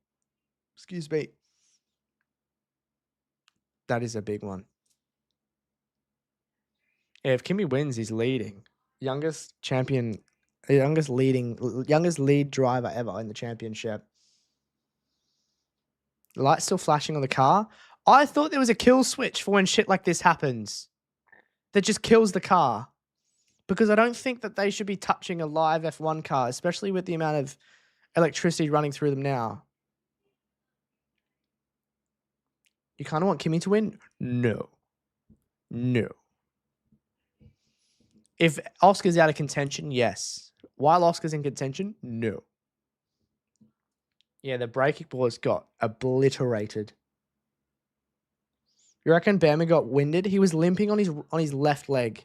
Speaker 1: Excuse me. That is a big one. Yeah, if Kimi wins, he's leading. Youngest lead driver ever in the championship. The light's still flashing on the car. I thought there was a kill switch for when shit like this happens. That just kills the car. Because I don't think that they should be touching a live F1 car, especially with the amount of electricity running through them now. You kind of want Kimi to win? No. No. If Oscar's out of contention, yes. While Oscar's in contention, no. Yeah, the braking boards got obliterated. You reckon Bama got winded? He was limping on his left leg.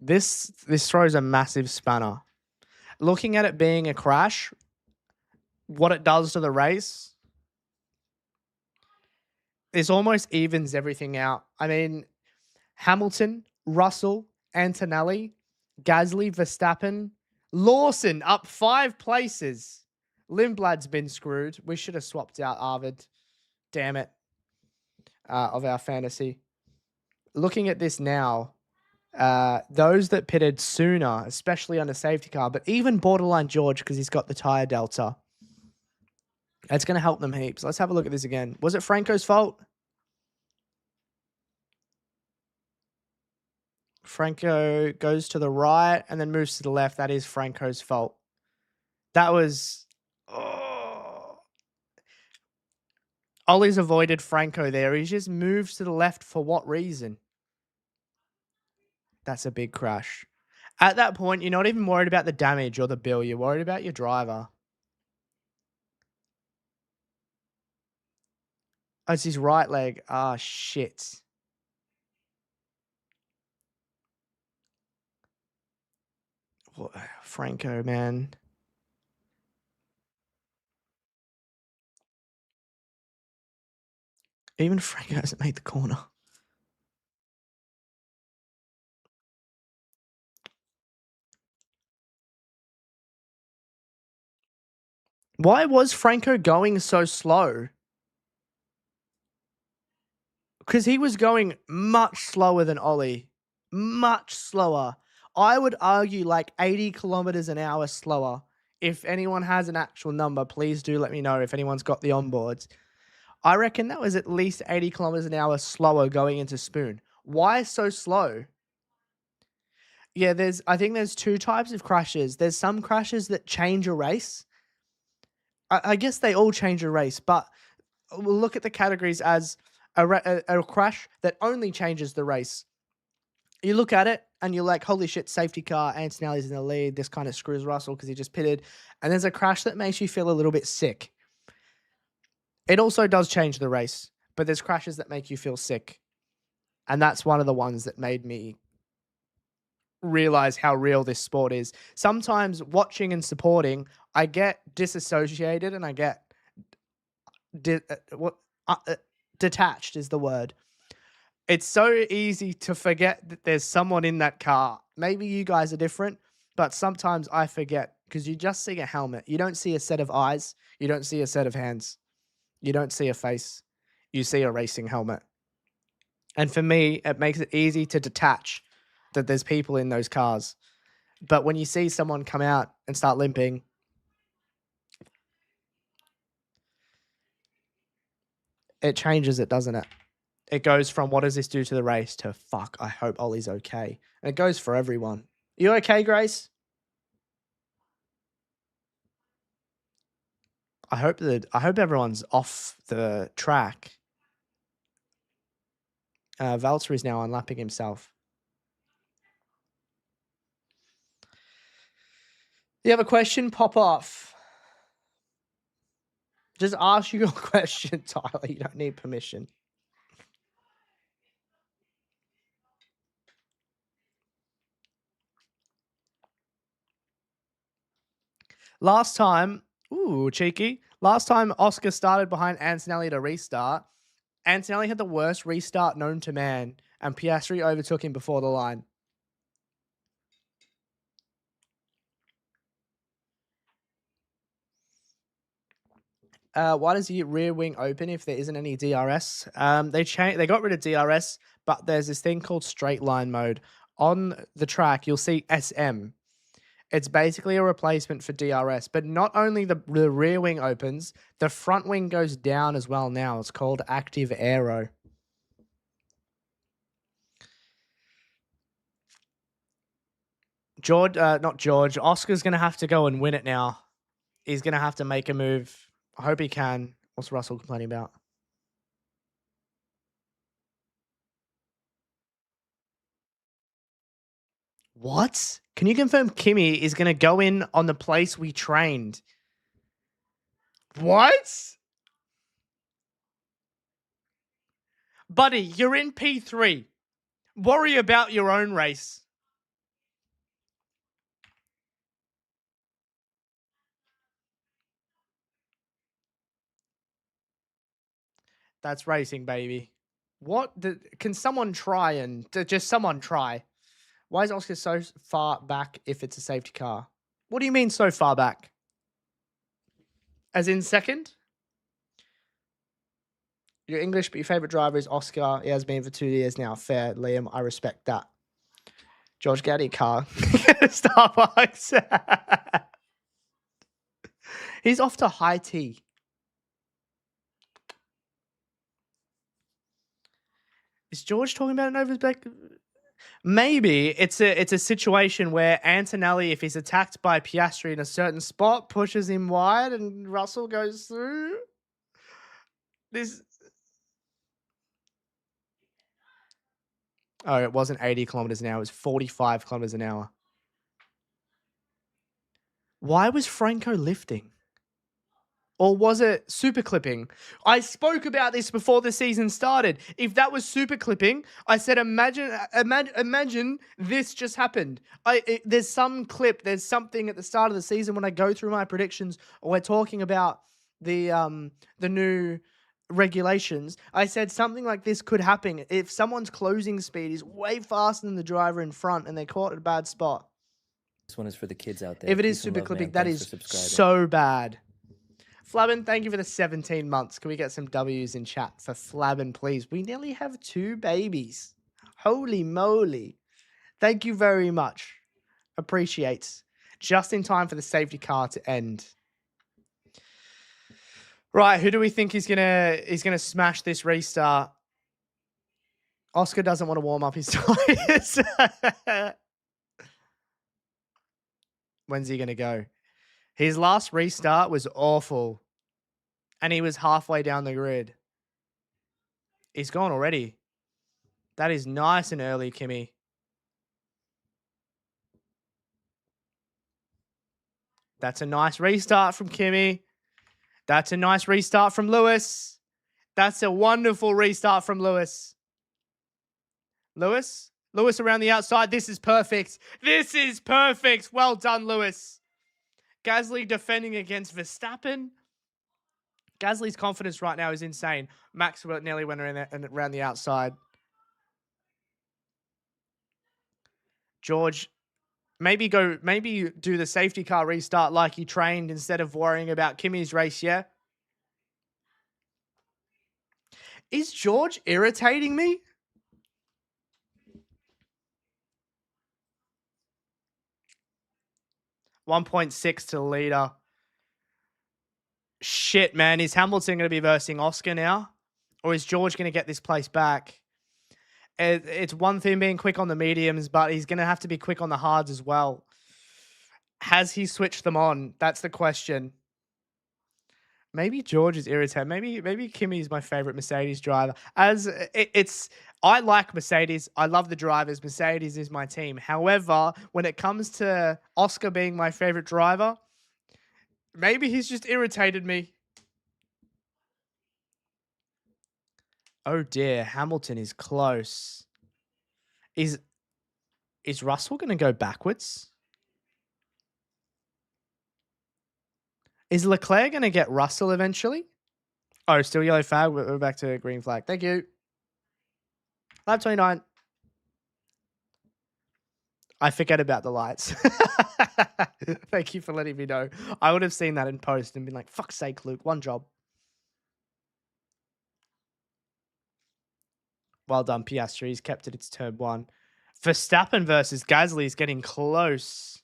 Speaker 1: This throws a massive spanner. Looking at it being a crash, what it does to the race, this almost evens everything out. I mean, Hamilton, Russell, Antonelli, Gasly, Verstappen, Lawson up 5 places. Lindblad's been screwed. We should have swapped out Arvid. Damn it. Of our fantasy. Looking at this now, those that pitted sooner, especially on a safety car, but even borderline George because he's got the tyre delta, it's going to help them heaps. Let's have a look at this again. Was it Franco's fault? Franco goes to the right and then moves to the left. That is Franco's fault. That was... Oh. Ollie's avoided Franco there. He just moves to the left for what reason? That's a big crash. At that point, you're not even worried about the damage or the bill. You're worried about your driver. Oh, it's his right leg. Ah, shit. What? Franco, man. Even Franco hasn't made the corner. Why was Franco going so slow? Because he was going much slower than Ollie. Much slower. I would argue like 80 kilometers an hour slower. If anyone has an actual number, please do let me know if anyone's got the onboards. I reckon that was at least 80 kilometers an hour slower going into Spoon. Why so slow? Yeah, I think there's 2 types of crashes. There's some crashes that change a race. I guess they all change a race, but we'll look at the categories as a crash that only changes the race. You look at it and you're like, holy shit, safety car, Antonelli's in the lead. This kind of screws Russell because he just pitted. And there's a crash that makes you feel a little bit sick. It also does change the race, but there's crashes that make you feel sick. And that's one of the ones that made me realize how real this sport is. Sometimes watching and supporting, I get disassociated and I get detached is the word. It's so easy to forget that there's someone in that car. Maybe you guys are different, but sometimes I forget because you just see a helmet. You don't see a set of eyes. You don't see a set of hands. You don't see a face. You see a racing helmet. And for me, it makes it easy to detach that there's people in those cars. But when you see someone come out and start limping, it changes it, doesn't it? It goes from what does this do to the race to fuck, I hope Ollie's okay. And it goes for everyone. You okay, Grace? I hope everyone's off the track. Valtteri's now unlapping himself. You have a question? Pop off. Just ask your question, Tyler. You don't need permission. Last time, ooh, cheeky. Last time Oscar started behind Antonelli to restart, Antonelli had the worst restart known to man, and Piastri overtook him before the line. Why does the rear wing open if there isn't any DRS? They got rid of DRS, but there's this thing called straight line mode. On the track, you'll see SM. It's basically a replacement for DRS, but not only the rear wing opens, the front wing goes down as well now. It's called active aero. Not George. Oscar's going to have to go and win it now. He's going to have to make a move. I hope he can. What's Russell complaining about? What? Can you confirm Kimi is going to go in on the place we trained? What? Buddy, you're in P3. Worry about your own race. That's racing, baby. What? Can someone try and... Just someone try. Why is Oscar so far back if it's a safety car? What do you mean so far back? As in second? You're English, but your favourite driver is Oscar. He has been for 2 years now. Fair, Liam. I respect that. George, get out of your car. Starbucks. He's off to high tea. Is George talking about an over his back? Maybe it's a situation where Antonelli, if he's attacked by Piastri in a certain spot, pushes him wide and Russell goes through. Oh, it wasn't 80 kilometers an hour. It was 45 kilometers an hour. Why was Franco lifting? Or was it super clipping? I spoke about this before the season started. If that was super clipping, I said, imagine this just happened. There's some clip, there's something at the start of the season when I go through my predictions, or we're talking about the new regulations. I said something like this could happen if someone's closing speed is way faster than the driver in front and they're caught at a bad spot.
Speaker 3: This one is for the kids out there.
Speaker 1: If it is super clipping, that is so bad. Flabin, thank you for the 17 months. Can we get some W's in chat for Flabin, please? We nearly have 2 babies. Holy moly. Thank you very much. Appreciates. Just in time for the safety car to end. Right, who do we think is gonna smash this restart? Oscar doesn't want to warm up his tires. When's he gonna go? His last restart was awful. And he was halfway down the grid. He's gone already. That is nice and early, Kimi. That's a nice restart from Kimi. That's a nice restart from Lewis. That's a wonderful restart from Lewis. Lewis around the outside. This is perfect. This is perfect. Well done, Lewis. Gasly defending against Verstappen. Gasly's confidence right now is insane. Max nearly went around the outside. George, maybe do the safety car restart like he trained instead of worrying about Kimi's race, yeah? Is George irritating me? $1.6 to the leader. Shit, man. Is Hamilton going to be versing Oscar now? Or is George going to get this place back? It's one thing being quick on the mediums, but he's going to have to be quick on the hards as well. Has he switched them on? That's the question. Maybe George is irritated. Maybe Kimi's my favorite Mercedes driver. I like Mercedes. I love the drivers. Mercedes is my team. However, when it comes to Oscar being my favorite driver, maybe he's just irritated me. Oh dear, Hamilton is close. Is Russell going to go backwards? Is Leclerc going to get Russell eventually? Oh, still yellow flag. We're back to green flag. Thank you. Lap 29. I forget about the lights. Thank you for letting me know. I would have seen that in post and been like, fuck's sake, Luke, one job. Well done, Piastri. He's kept it. It's turn 1. Verstappen versus Gasly is getting close.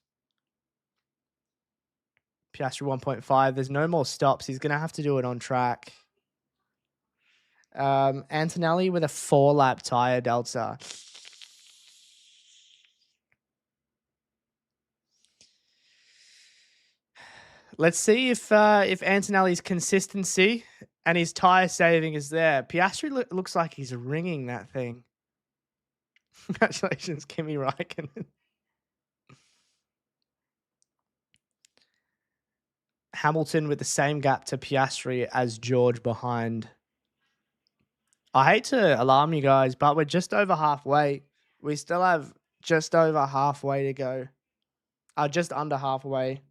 Speaker 1: Piastri 1.5. There's no more stops. He's going to have to do it on track. Antonelli with a 4-lap tyre delta. Let's see if Antonelli's consistency and his tyre saving is there. Piastri looks like he's ringing that thing. Congratulations, Kimi Räikkönen. Hamilton with the same gap to Piastri as George behind. I hate to alarm you guys, but we're just over halfway. We still have just over halfway to go. Just under halfway.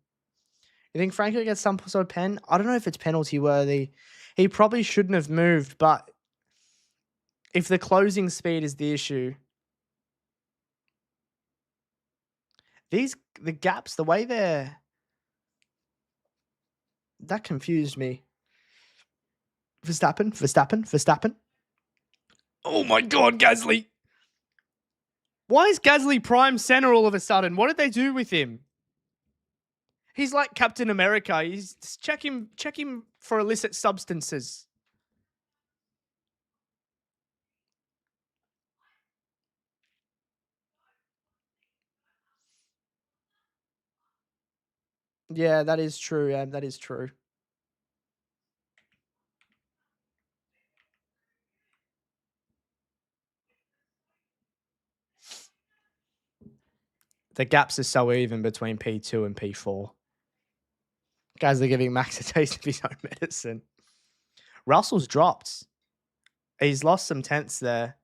Speaker 1: You think Franco gets some sort of pen? I don't know if it's penalty worthy. He probably shouldn't have moved, but if the closing speed is the issue, the gaps, the way that confused me. Verstappen. Oh my God, Gasly. Why is Gasly prime center all of a sudden? What did they do with him? He's like Captain America. He's check him for illicit substances. Yeah, that is true. Yeah, that is true. The gaps are so even between P2 and P4. Guys are giving Max a taste of his own medicine. Russell's dropped. He's lost some tenths there.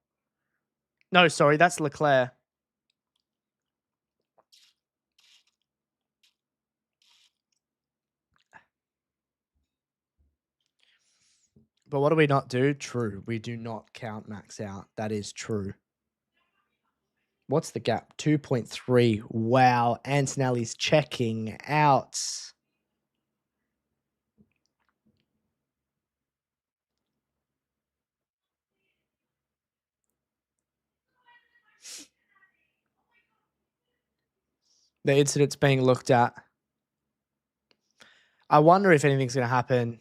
Speaker 1: No, sorry, that's Leclerc. But what do we not do? True. We do not count Max out. That is true. What's the gap? 2.3. Wow. Antonelli's checking out. The incident's being looked at. I wonder if anything's going to happen.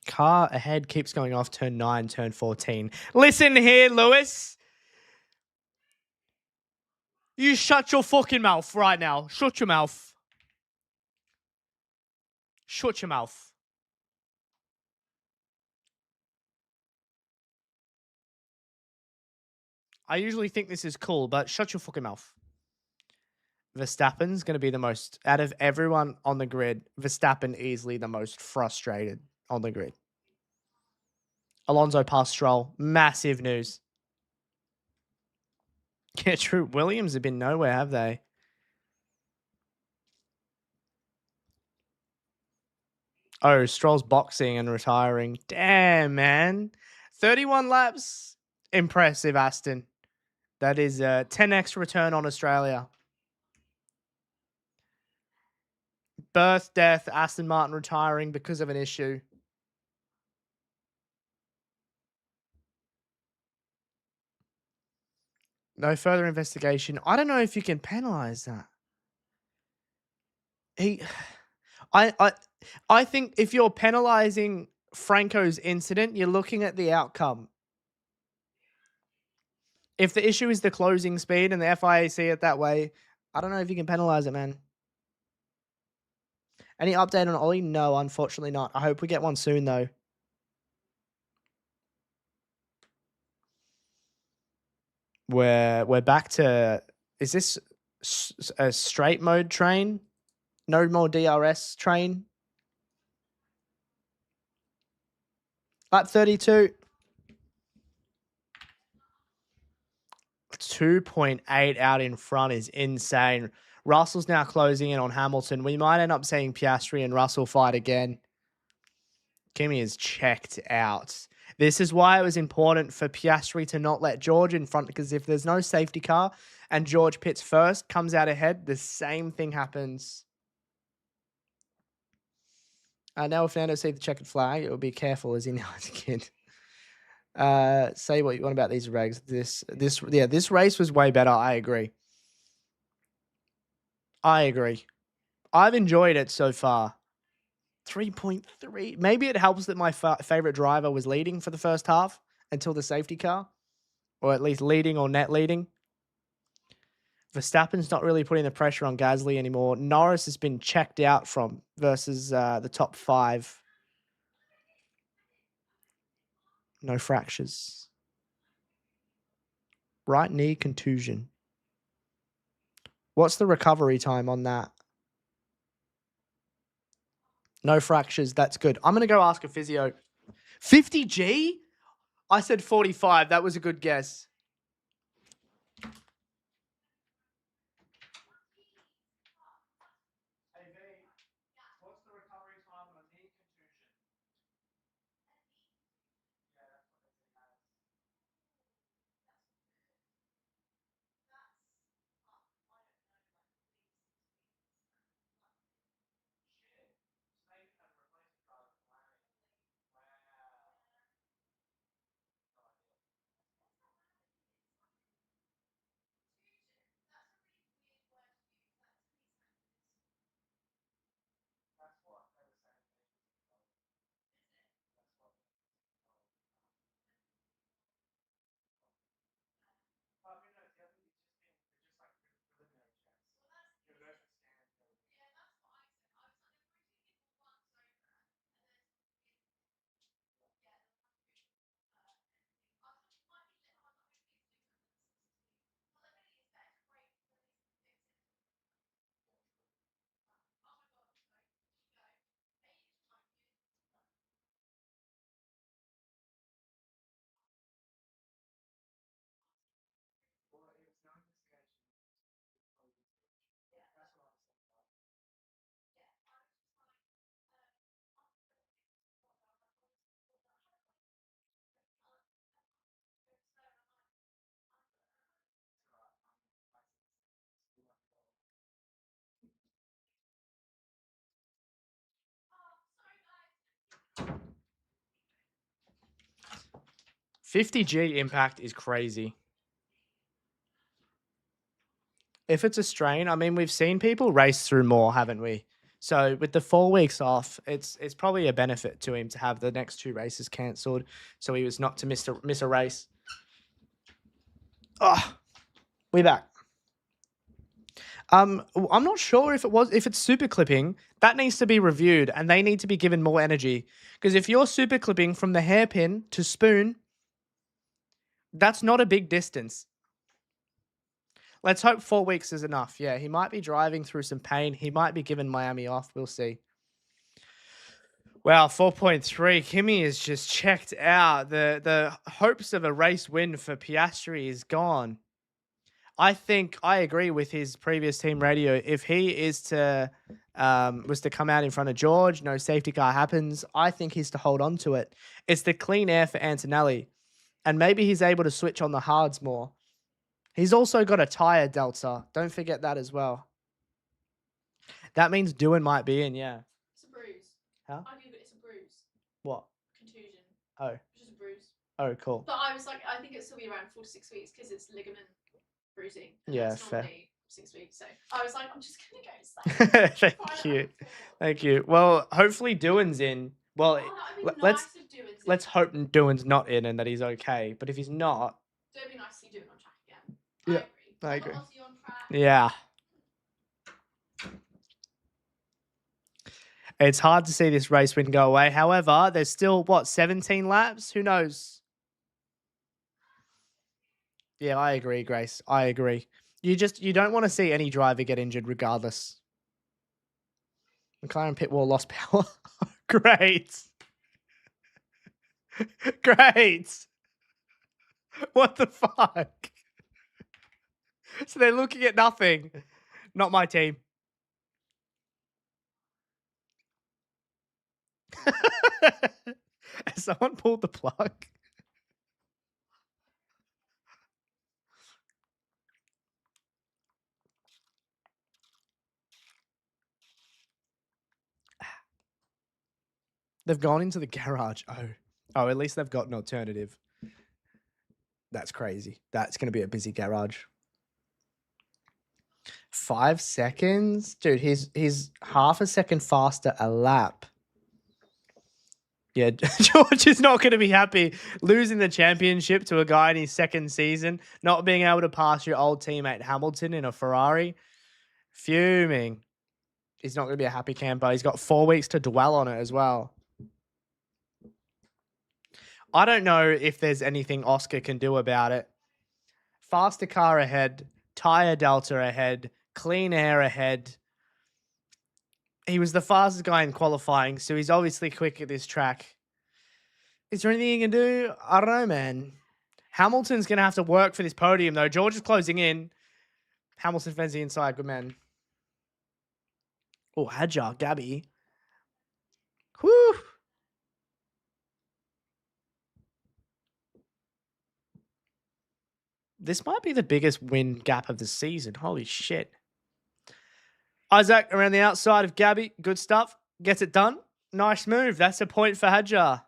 Speaker 1: Car ahead keeps going off turn 9, turn 14. Listen here, Lewis. You shut your fucking mouth right now. Shut your mouth. Shut your mouth. I usually think this is cool, but shut your fucking mouth. Verstappen's going to be the most, out of everyone on the grid, Verstappen easily the most frustrated on the grid. Alonso past Stroll. Massive news. Yeah, true. Williams have been nowhere, have they? Oh, Stroll's boxing and retiring. Damn, man. 31 laps. Impressive, Aston. That is a 10x return on Australia. Birth, death, Aston Martin retiring because of an issue. No further investigation. I don't know if you can penalize that. I think if you're penalizing Franco's incident, you're looking at the outcome. If the issue is the closing speed and the FIA see it that way, I don't know if you can penalize it, man. Any update on Ollie? No, unfortunately not. I hope we get one soon, though. We're back to... Is this a straight mode train? No more DRS train? Lap 32. 2.8 out in front is insane. Russell's now closing in on Hamilton. We might end up seeing Piastri and Russell fight again. Kimi is checked out. This is why it was important for Piastri to not let George in front, because if there's no safety car and George pits first, comes out ahead, the same thing happens. Now if Fernando sees the checkered flag, it will be careful as he now is a kid. Say what you want about these regs. This race was way better. I agree. I've enjoyed it so far. 3.3. Maybe it helps that my favorite driver was leading for the first half until the safety car, or at least leading or net leading. Verstappen's not really putting the pressure on Gasly anymore. Norris has been checked out from versus the top 5. No fractures. Right knee contusion. What's the recovery time on that? No fractures. That's good. I'm going to go ask a physio. 50G? I said 45. That was a good guess. What's the recovery time on a knee contusion? $50G impact is crazy. If it's a strain, I mean, we've seen people race through more, haven't we? So with the 4 weeks off, it's probably a benefit to him to have the next 2 races cancelled, so he was not to miss a race. Oh, we back. I'm not sure if it's super clipping. That needs to be reviewed, and they need to be given more energy. Because if you're super clipping from the hairpin to spoon, that's not a big distance. Let's hope 4 weeks is enough. Yeah, he might be driving through some pain. He might be giving Miami off. We'll see. Wow, 4.3. Kimi is just checked out. The hopes of a race win for Piastri is gone. I think I agree with his previous team radio. If he is to was to come out in front of George, no safety car happens, I think he's to hold on to it. It's the clean air for Antonelli. And maybe he's able to switch on the hards more. He's also got a tyre delta. Don't forget that as well. That means Doohan might be in, yeah.
Speaker 4: It's a bruise.
Speaker 1: Huh?
Speaker 4: I think it's a bruise.
Speaker 1: What?
Speaker 4: Contusion.
Speaker 1: Oh.
Speaker 4: It's just a bruise.
Speaker 1: Oh, cool.
Speaker 4: But I was like, I think it'll still be around 4 to 6 weeks because it's ligament bruising. And
Speaker 1: Yeah,
Speaker 4: that's
Speaker 1: fair.
Speaker 4: normally 6 weeks. So I was like, I'm just going to go safe.
Speaker 1: Thank you. Thank you. Well, hopefully Doohan's in. Well, let's hope Doohan's not in and that he's okay. But if he's not...
Speaker 4: It'd be nice to see Doohan on track again.
Speaker 1: Yeah, I agree.
Speaker 4: On track.
Speaker 1: Yeah. It's hard to see this race win go away. However, there's still, 17 laps? Who knows? Yeah, I agree, Grace. I agree. You don't want to see any driver get injured regardless. McLaren pit wall lost power. Great. Great. What the fuck? So they're looking at nothing. Not my team. Has someone pulled the plug? They've gone into the garage. Oh, at least they've got an alternative. That's crazy. That's going to be a busy garage. 5 seconds? Dude, he's half a second faster a lap. Yeah, George is not going to be happy losing the championship to a guy in his second season, not being able to pass your old teammate Hamilton in a Ferrari. Fuming. He's not going to be a happy camper. He's got 4 weeks to dwell on it as well. I don't know if there's anything Oscar can do about it. Faster car ahead, tyre delta ahead, clean air ahead. He was the fastest guy in qualifying, so he's obviously quick at this track. Is there anything he can do? I don't know, man. Hamilton's going to have to work for this podium, though. George is closing in. Hamilton fends the inside. Good man. Oh, Hadjar, Gabby. Whew. This might be the biggest win gap of the season. Holy shit. Isaac around the outside of Gabby. Good stuff. Gets it done. Nice move. That's a point for Hadjar.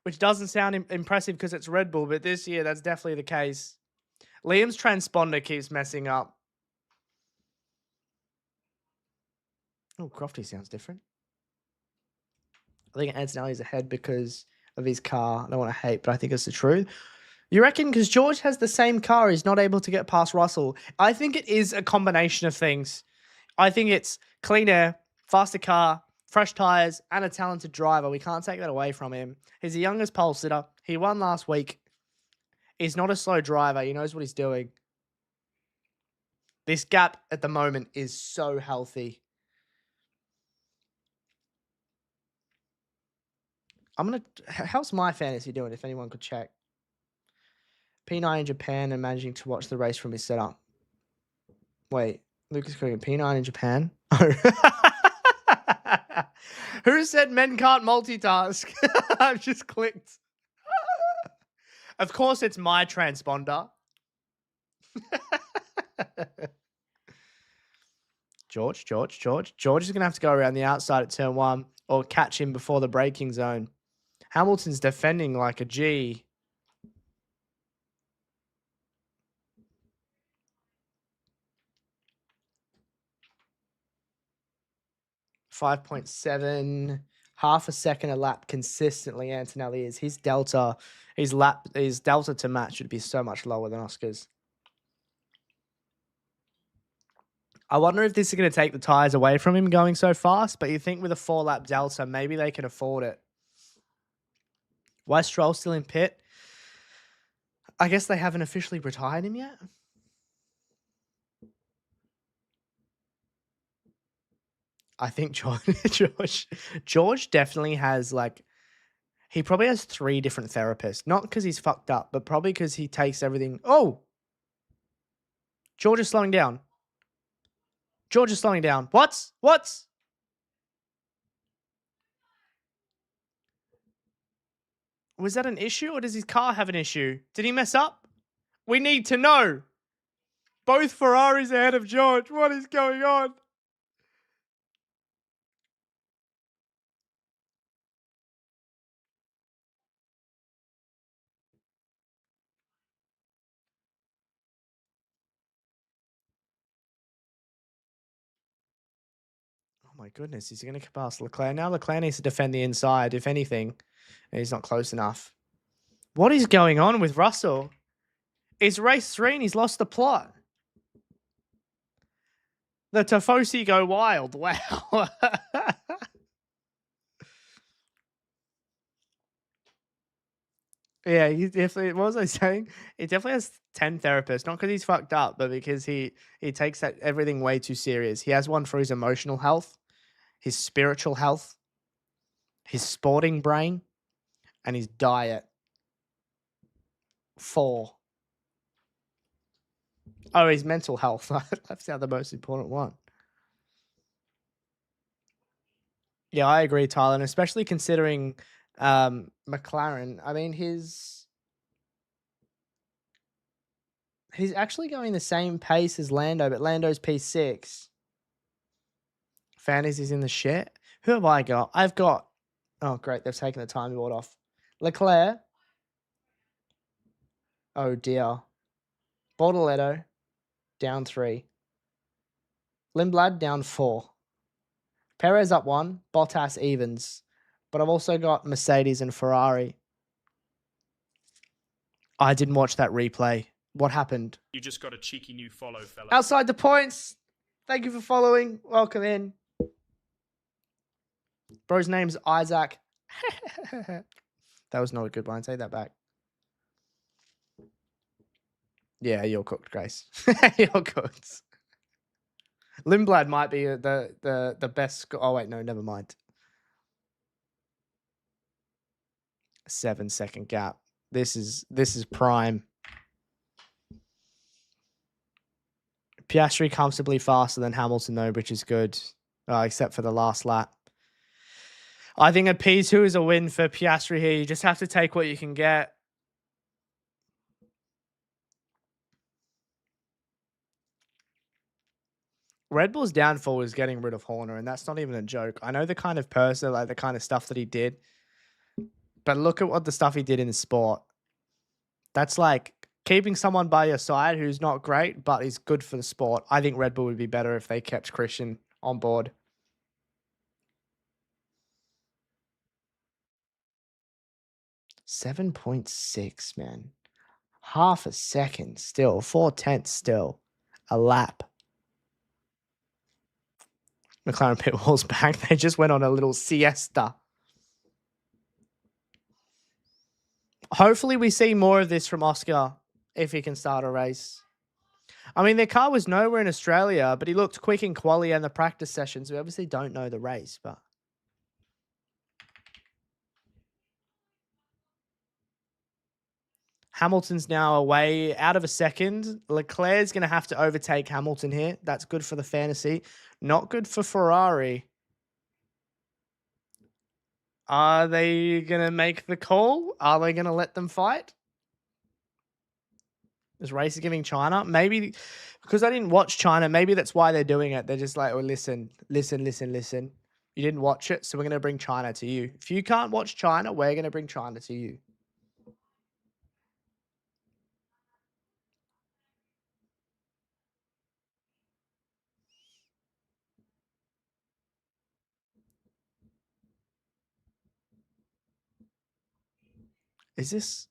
Speaker 1: Which doesn't sound impressive because it's Red Bull, but this year that's definitely the case. Liam's transponder keeps messing up. Oh, Crofty sounds different. I think Antonelli's ahead because of his car. I don't want to hate, but I think it's the truth. You reckon because George has the same car, he's not able to get past Russell? I think it is a combination of things. I think it's clean air, faster car, fresh tyres, and a talented driver. We can't take that away from him. He's the youngest pole sitter. He won last week. He's not a slow driver. He knows what he's doing. This gap at the moment is so healthy. How's my fantasy doing, if anyone could check? P9 in Japan and managing to watch the race from his setup. Wait, Lucas Coogan, P9 in Japan? Who said men can't multitask? I've just clicked. Of course, it's my transponder. George is going to have to go around the outside at turn 1 or catch him before the braking zone. Hamilton's defending like a G. .7, half a second a lap consistently. Antonelli is his delta to match should be so much lower than Oscar's. I wonder if this is going to take the tyres away from him going so fast, but you think with a 4-lap delta, maybe they can afford it. Why is Stroll still in pit? I guess they haven't officially retired him yet. I think George definitely has he probably has 3 different therapists. Not because he's fucked up, but probably because he takes everything. Oh! George is slowing down. What? Was that an issue or does his car have an issue? Did he mess up? We need to know. Both Ferraris ahead of George. What is going on? Oh my goodness, is he going to pass Leclerc? Now Leclerc needs to defend the inside, if anything. He's not close enough. What is going on with Russell? It's race 3 and he's lost the plot. The Tifosi go wild. Wow. Yeah, he definitely, what was I saying? He definitely has 10 therapists, not because he's fucked up, but because he takes everything way too serious. He has one for his emotional health, his spiritual health, his sporting brain, and his diet. 4. Oh, his mental health. That's now the most important one. Yeah, I agree, Tyler, and especially considering McLaren. I mean, he's actually going the same pace as Lando, but Lando's P6. Fantasy's in the shit. Who have I got? I've got Oh, great. They've taken the time board off. Leclerc. Oh, dear. Bortoletto, down 3. Lindblad, down 4. Perez up 1. Bottas evens. But I've also got Mercedes and Ferrari. I didn't watch that replay. What happened?
Speaker 2: You just got a cheeky new follow, fella.
Speaker 1: Outside the points. Thank you for following. Welcome in. Bro's name's Isaac. That was not a good one. Take that back. Yeah, you're cooked, Grace. You're cooked. Lindblad might be the best. Oh wait, no, never mind. 7-second gap. This is prime. Piastri comfortably faster than Hamilton though, which is good, except for the last lap. I think a P2 is a win for Piastri here. You just have to take what you can get. Red Bull's downfall is getting rid of Horner, and that's not even a joke. I know the kind of person, like the kind of stuff that he did, but look at what the stuff he did in the sport. That's like keeping someone by your side who's not great, but is good for the sport. I think Red Bull would be better if they kept Christian on board. .6, man. Half a second still. 4/10 still. A lap. McLaren pit wall's back. They just went on a little siesta. Hopefully we see more of this from Oscar if he can start a race. I mean, their car was nowhere in Australia, but he looked quick in quali and the practice sessions. We obviously don't know the race, but... Hamilton's now away out of a second. Leclerc's going to have to overtake Hamilton here. That's good for the fantasy. Not good for Ferrari. Are they going to make the call? Are they going to let them fight? Is race giving China? Maybe because I didn't watch China. Maybe that's why they're doing it. They're just like, oh, listen. You didn't watch it, so we're going to bring China to you. If you can't watch China, we're going to bring China to you. Is this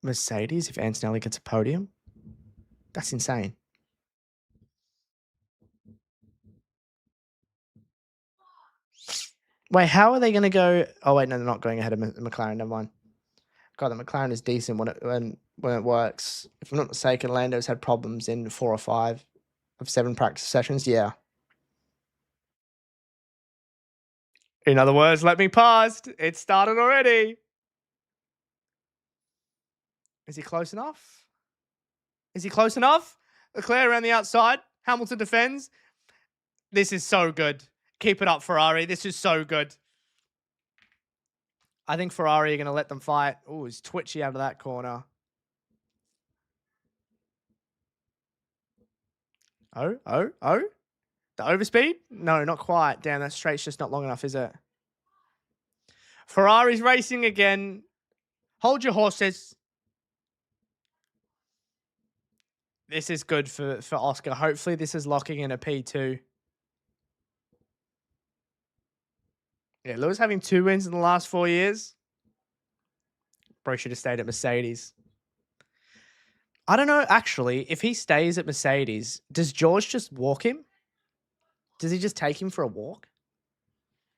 Speaker 1: Mercedes if Antonelli gets a podium? That's insane. Wait, how are they going to go? Oh, wait, no, they're not going ahead of McLaren. Never mind. God, the McLaren is decent when it works. If I'm not mistaken, Lando's had problems in 4 or 5 of 7 practice sessions. Yeah. In other words, let me past. It started already. Is he close enough? Is he close enough? Leclerc around the outside. Hamilton defends. This is so good. Keep it up, Ferrari. This is so good. I think Ferrari are going to let them fight. Oh, he's twitchy out of that corner. Oh. The overspeed? No, not quite. Damn, that straight's just not long enough, is it? Ferrari's racing again. Hold your horses. This is good for Oscar. Hopefully this is locking in a P2. Yeah, Lewis having 2 wins in the last 4 years. Bro should have stayed at Mercedes. I don't know, actually, if he stays at Mercedes, does George just walk him? Does he just take him for a walk?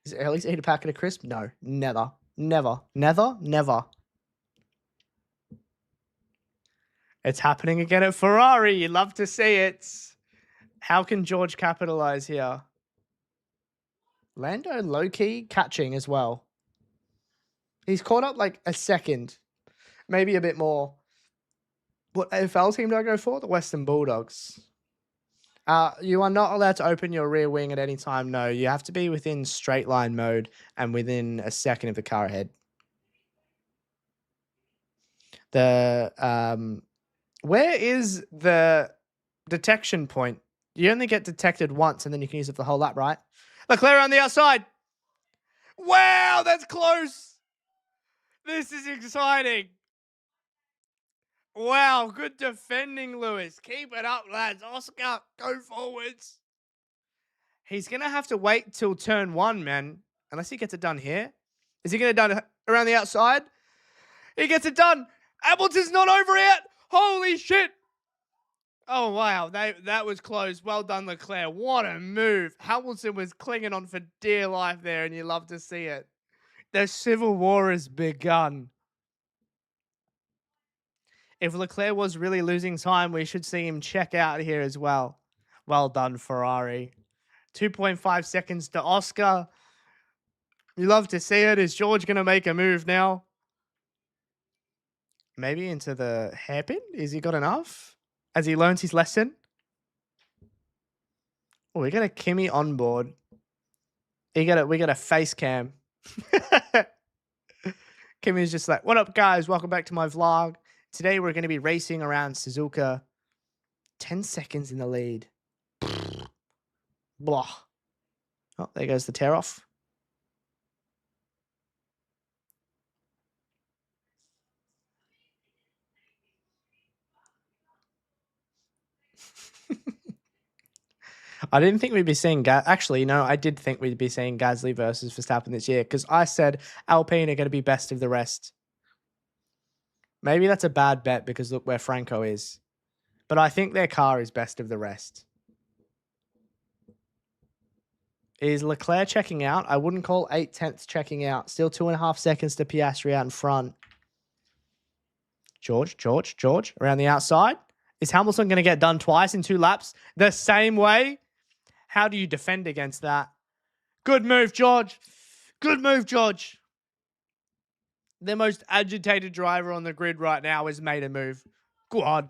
Speaker 1: Is it early to eat a packet of crisp? No, never. It's happening again at Ferrari. You love to see it. How can George capitalize here? Lando low-key catching as well. He's caught up like a second. Maybe a bit more. What AFL team do I go for? The Western Bulldogs. You are not allowed to open your rear wing at any time. No, you have to be within straight line mode and within a second of the car ahead. Where is the detection point? You only get detected once and then you can use it for the whole lap, right? Leclerc on the outside. Wow, that's close. This is exciting. Wow, good defending, Lewis. Keep it up, lads. Oscar, go forwards. He's going to have to wait till turn 1, man. Unless he gets it done here. Is he going to done around the outside? He gets it done. Hamilton's not over yet. Holy shit. Oh, wow. That was close. Well done, Leclerc. What a move. Hamilton was clinging on for dear life there, and you love to see it. The civil war has begun. If Leclerc was really losing time, we should see him check out here as well. Well done, Ferrari. 2.5 seconds to Oscar. You love to see it. Is George going to make a move now? Maybe into the hairpin? Is he got enough? Has he learned his lesson? Oh, we got a Kimi on board. We got a face cam. Kimi's just like, what up, guys? Welcome back to my vlog. Today we're going to be racing around Suzuka. 10 seconds in the lead. Blah. Oh, there goes the tear off. I didn't think we'd be seeing actually, no, I did think we'd be seeing Gasly versus Verstappen this year because I said Alpine are going to be best of the rest. Maybe that's a bad bet because look where Franco is. But I think their car is best of the rest. Is Leclerc checking out? I wouldn't call 8/10 checking out. Still 2.5 seconds to Piastri out in front. George, around the outside. Is Hamilton going to get done twice in 2 laps the same way? How do you defend against that? Good move, George. Good move, George. The most agitated driver on the grid right now has made a move. Go on.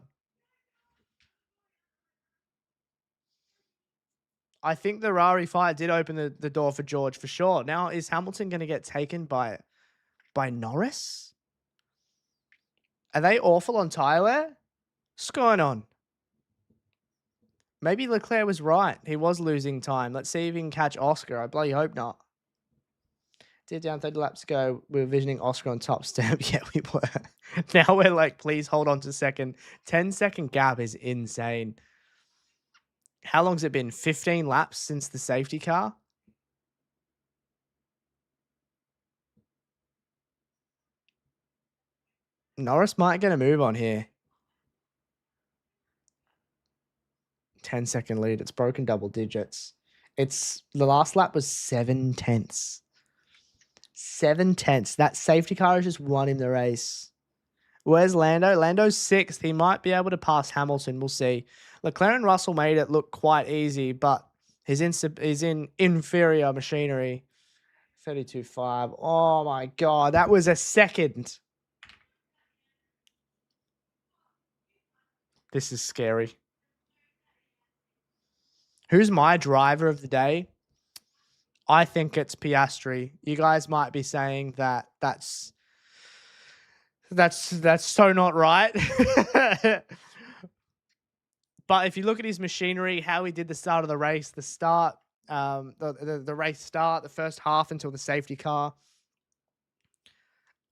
Speaker 1: I think the Ferrari fight did open the door for George for sure. Now, is Hamilton going to get taken by Norris? Are they awful on tyre wear? What's going on? Maybe Leclerc was right. He was losing time. Let's see if he can catch Oscar. I bloody hope not. Did down 30 laps ago, we were visioning Oscar on top step. Yeah, we were. Now we're like, please hold on to second. 10-second gap is insane. How long's it been? 15 laps since the safety car? Norris might get a move on here. 10-second lead. It's broken double digits. The last lap was 7/10. 7/10. That safety car has just won him the race. Where's Lando? Lando's 6th. He might be able to pass Hamilton. We'll see. Leclerc and Russell made it look quite easy, but he's in inferior machinery. 32.5. Oh my God. That was a second. This is scary. Who's my driver of the day? I think it's Piastri. You guys might be saying that that's so not right. But if you look at his machinery, how he did the start of the race, the race start, the first half until the safety car,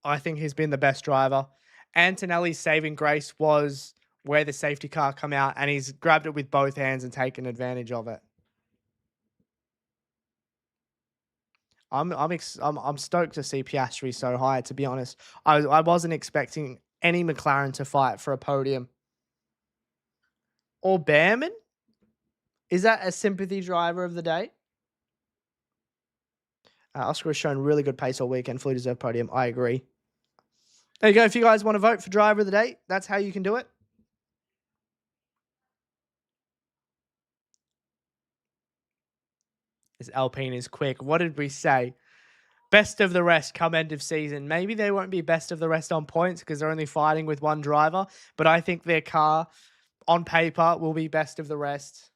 Speaker 1: I think he's been the best driver. Antonelli's saving grace was where the safety car come out, and he's grabbed it with both hands and taken advantage of it. I'm stoked to see Piastri so high, to be honest. I wasn't expecting any McLaren to fight for a podium. Or Behrman? Is that a sympathy driver of the day? Oscar has shown really good pace all weekend. Fully deserved podium. I agree. There you go. If you guys want to vote for driver of the day, that's how you can do it. This Alpine is quick. What did we say? Best of the rest come end of season. Maybe they won't be best of the rest on points because they're only fighting with one driver. But I think their car, on paper, will be best of the rest.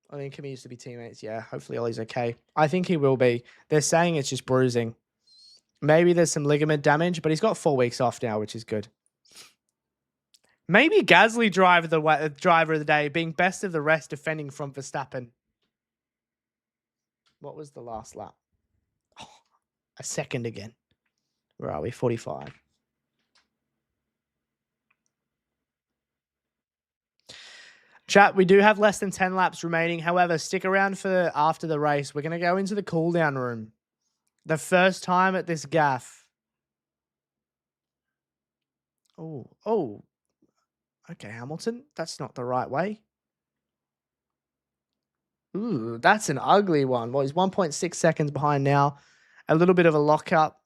Speaker 1: I think Kimi used to be teammates. Yeah, hopefully Ollie's okay. I think he will be. They're saying it's just bruising. Maybe there's some ligament damage, but he's got 4 weeks off now, which is good. Maybe Gasly driver of the day, being best of the rest, defending from Verstappen. What was the last lap? A second again. Where are we? 45. Chat, we do have less than 10 laps remaining. However, stick around for after the race. We're going to go into the cool down room. The first time at this gaff. Oh. Okay, Hamilton. That's not the right way. Ooh, that's an ugly one. Well, he's 1.6 seconds behind now. A little bit of a lockup.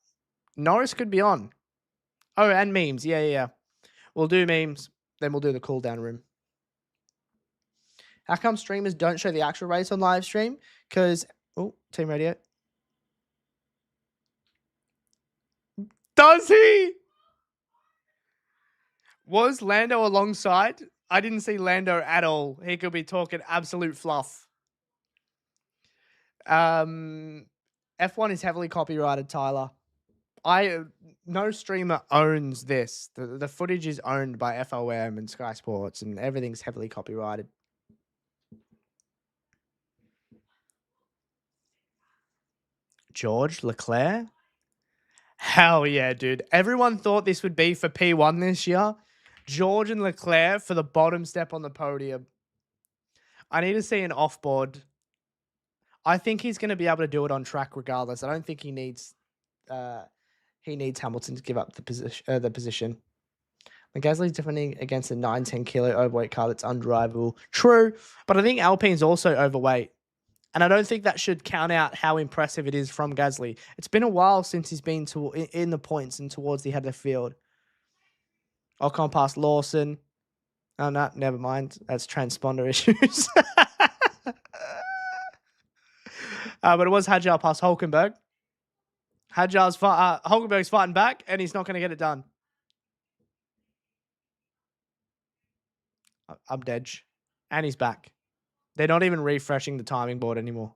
Speaker 1: Norris could be on. Oh, and memes. Yeah. We'll do memes. Then we'll do the cool down room. How come streamers don't show the actual race on live stream? Because, team radio. Does he? Was Lando alongside? I didn't see Lando at all. He could be talking absolute fluff. F1 is heavily copyrighted, Tyler. No streamer owns this. The footage is owned by FOM and Sky Sports, and everything's heavily copyrighted. George Leclerc? Hell yeah, dude. Everyone thought this would be for P1 this year. George and Leclerc for the bottom step on the podium. I need to see an offboard. I think he's going to be able to do it on track regardless. I don't think he needs Hamilton to give up the position. Gasly's defending against a 910 kilo overweight car that's undrivable. True, but I think Alpine's also overweight. And I don't think that should count out how impressive it is from Gasly. It's been a while since he's been in the points and towards the head of the field. Ocon past Lawson. Oh, no, never mind. That's transponder issues. But it was Hadjar past Hulkenberg. Hulkenberg's fighting back, and he's not going to get it done. I'm dead. And he's back. They're not even refreshing the timing board anymore.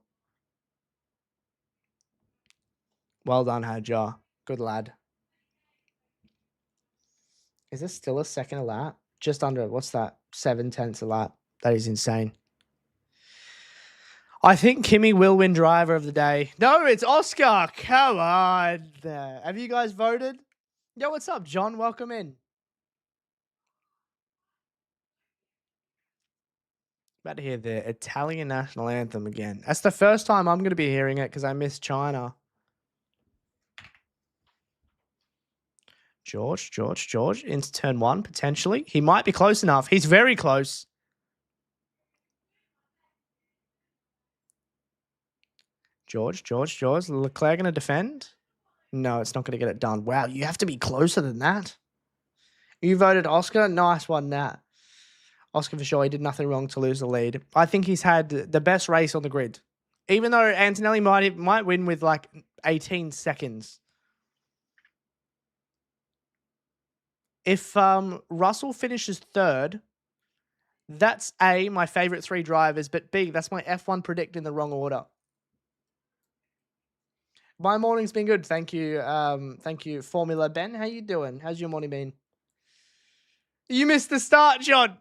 Speaker 1: Well done, Hadjar. Good lad. Is this still a second a lap? Just under, what's that? 7/10 a lap. That is insane. I think Kimi will win driver of the day. No, it's Oscar. Come on. Have you guys voted? Yo, what's up, John? Welcome in. About to hear the Italian national anthem again. That's the first time I'm going to be hearing it because I miss China. George into turn 1, potentially. He might be close enough. He's very close. George. Leclerc going to defend? No, it's not going to get it done. Wow, you have to be closer than that. You voted Oscar? Nice one, Nat. Oscar for sure. He did nothing wrong to lose the lead. I think he's had the best race on the grid. Even though Antonelli might win with like 18 seconds. If Russell finishes third, that's A, my favorite 3 drivers, but B, that's my F1 predict in the wrong order. My morning's been good. Thank you. Thank you, Formula Ben. How you doing? How's your morning been? You missed the start, John.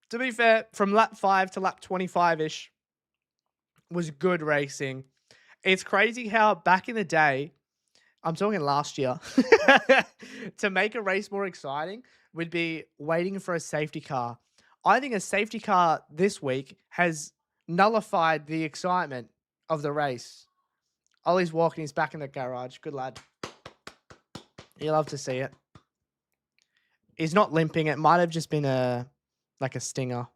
Speaker 1: To be fair, from lap 5 to lap 25-ish was good racing. It's crazy how back in the day, I'm talking last year, to make a race more exciting would be waiting for a safety car. I think a safety car this week has nullified the excitement of the race. Ollie's walking, he's back in the garage. Good lad. You love to see it. He's not limping. It might have just been a stinger.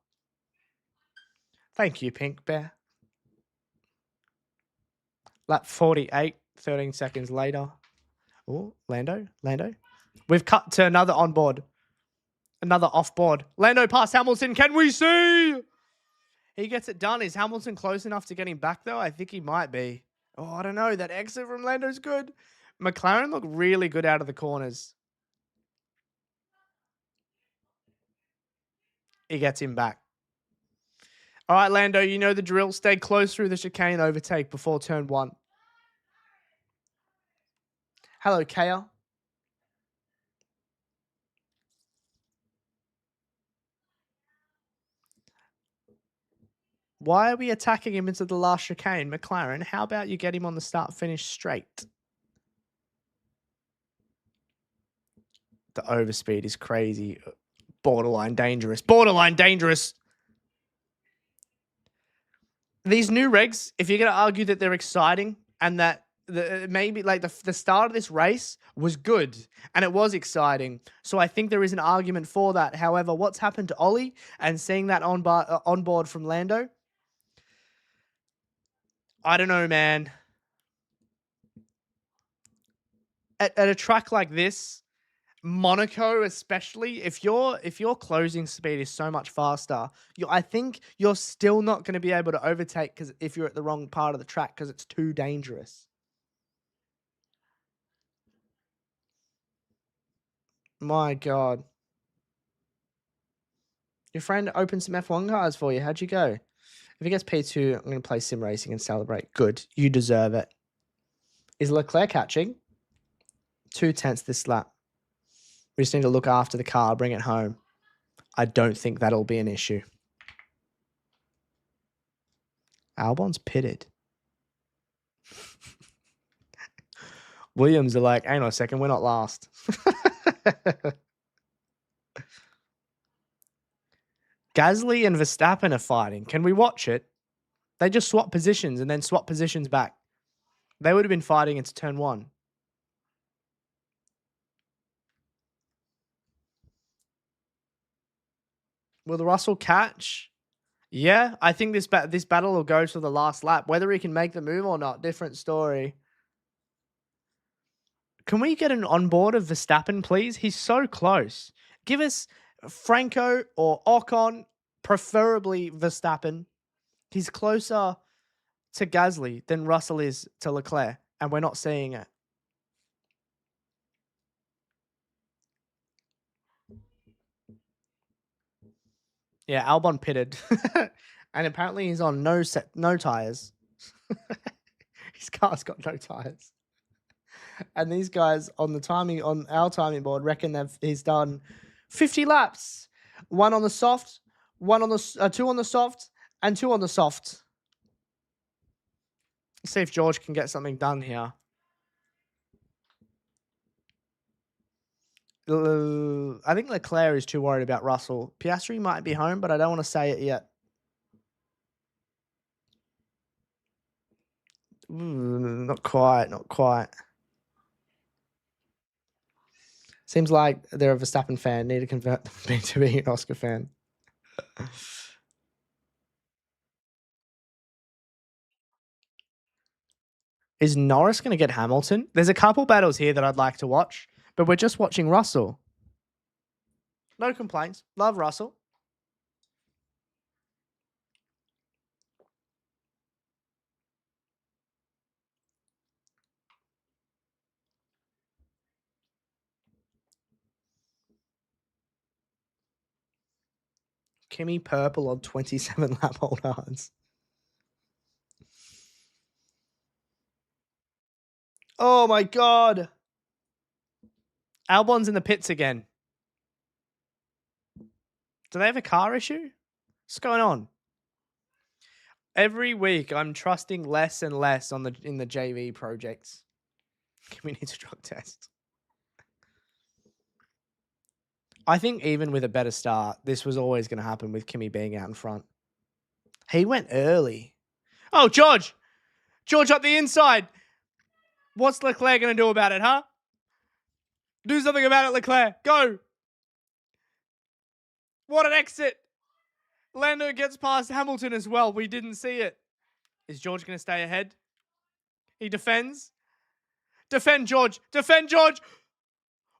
Speaker 1: Thank you, Pink Bear. Lap 48, 13 seconds later. Oh, Lando. We've cut to another onboard. Another offboard. Lando past Hamilton. Can we see? He gets it done. Is Hamilton close enough to get him back, though? I think he might be. Oh, I don't know. That exit from Lando's good. McLaren look really good out of the corners. He gets him back. All right, Lando, you know the drill. Stay close through the chicane overtake before turn 1. Hello, Kaya. Why are we attacking him into the last chicane? McLaren, how about you get him on the start-finish straight? The overspeed is crazy. Borderline dangerous. Borderline dangerous. These new regs, if you're going to argue that they're exciting and that maybe like the start of this race was good and it was exciting. So I think there is an argument for that. However, what's happened to Ollie and seeing that on board from Lando, I don't know, man. At a track like this, Monaco especially, if your closing speed is so much faster, I think you're still not going to be able to overtake because if you're at the wrong part of the track because it's too dangerous. My God. Your friend opened some F1 cars for you. How'd you go? If he gets P2, I'm going to play sim racing and celebrate. Good. You deserve it. Is Leclerc catching? 2/10 this lap. We just need to look after the car, bring it home. I don't think that'll be an issue. Albon's pitted. Williams are like, hang on a second, we're not last. Gasly and Verstappen are fighting. Can we watch it? They just swap positions and then swap positions back. They would have been fighting into turn 1. Will the Russell catch? Yeah, I think this battle will go to the last lap. Whether he can make the move or not, different story. Can we get an onboard of Verstappen, please? He's so close. Give us Franco or Ocon, preferably Verstappen. He's closer to Gasly than Russell is to Leclerc, and we're not seeing it. Yeah, Albon pitted. And apparently he's on no tires. His car's got no tires. And these guys on our timing board reckon he's done 50 laps. 1 on the soft, 2 on the soft, and 2 on the soft. Let's see if George can get something done here. I think Leclerc is too worried about Russell. Piastri might be home, but I don't want to say it yet. Not quite. Seems like they're a Verstappen fan. Need to convert them to being an Oscar fan. Is Norris going to get Hamilton? There's a couple battles here that I'd like to watch, but we're just watching Russell. No complaints. Love Russell. Kimi purple on 27 lap hold ons. Oh my God. Albon's in the pits again. Do they have a car issue? What's going on? Every week I'm trusting less and less in the JV projects. We need to drug test. I think even with a better start, this was always going to happen with Kimi being out in front. He went early. Oh, George! George up the inside! What's Leclerc going to do about it, huh? Do something about it, Leclerc. Go! What an exit! Lando gets past Hamilton as well. We didn't see it. Is George going to stay ahead? He defends. Defend, George. Defend, George!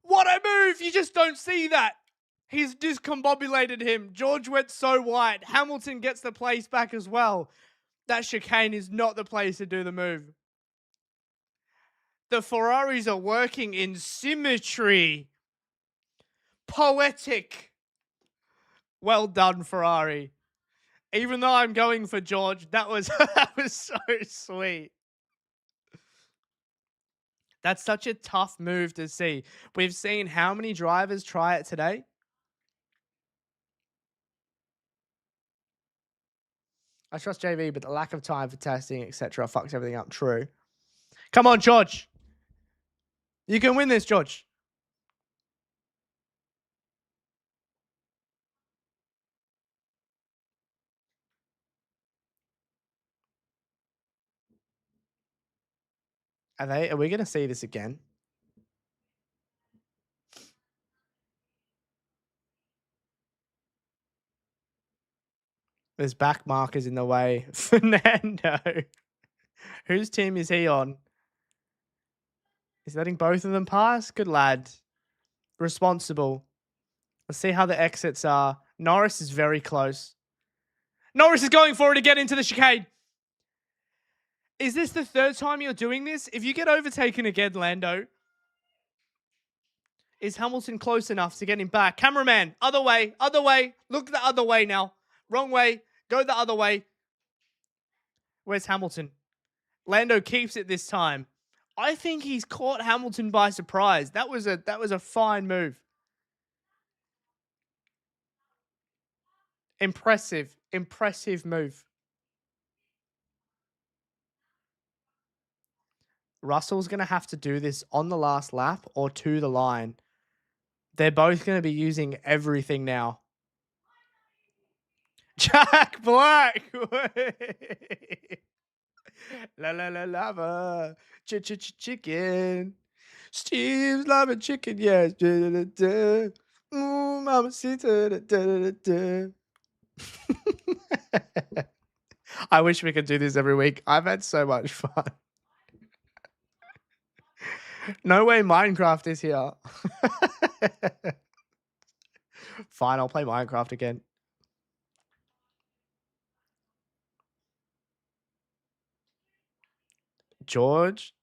Speaker 1: What a move! You just don't see that. He's discombobulated him. George went so wide. Hamilton gets the place back as well. That chicane is not the place to do the move. The Ferraris are working in symmetry. Poetic. Well done, Ferrari. Even though I'm going for George, that was so sweet. That's such a tough move to see. We've seen how many drivers try it today? I trust JV, but the lack of time for testing, etc., fucks everything up. True. Come on, George. You can win this, George. Are we going to see this again? There's back markers in the way. Fernando. Whose team is he on? He's letting both of them pass? Good lad. Responsible. Let's see how the exits are. Norris is very close. Norris is going for it to get into the chicane. Is this the third time you're doing this? If you get overtaken again, Lando, is Hamilton close enough to get him back? Cameraman, other way, other way. Look the other way now. Wrong way. Go the other way. Where's Hamilton? Lando keeps it this time. I think he's caught Hamilton by surprise. That was a fine move. Impressive move. Russell's going to have to do this on the last lap or to the line. They're both going to be using everything now. Jack Black. La la la lava. Chicken. Steve's loving chicken, yes. Mama Sita. I wish we could do this every week. I've had so much fun. No way Minecraft is here. Fine, I'll play Minecraft again. George.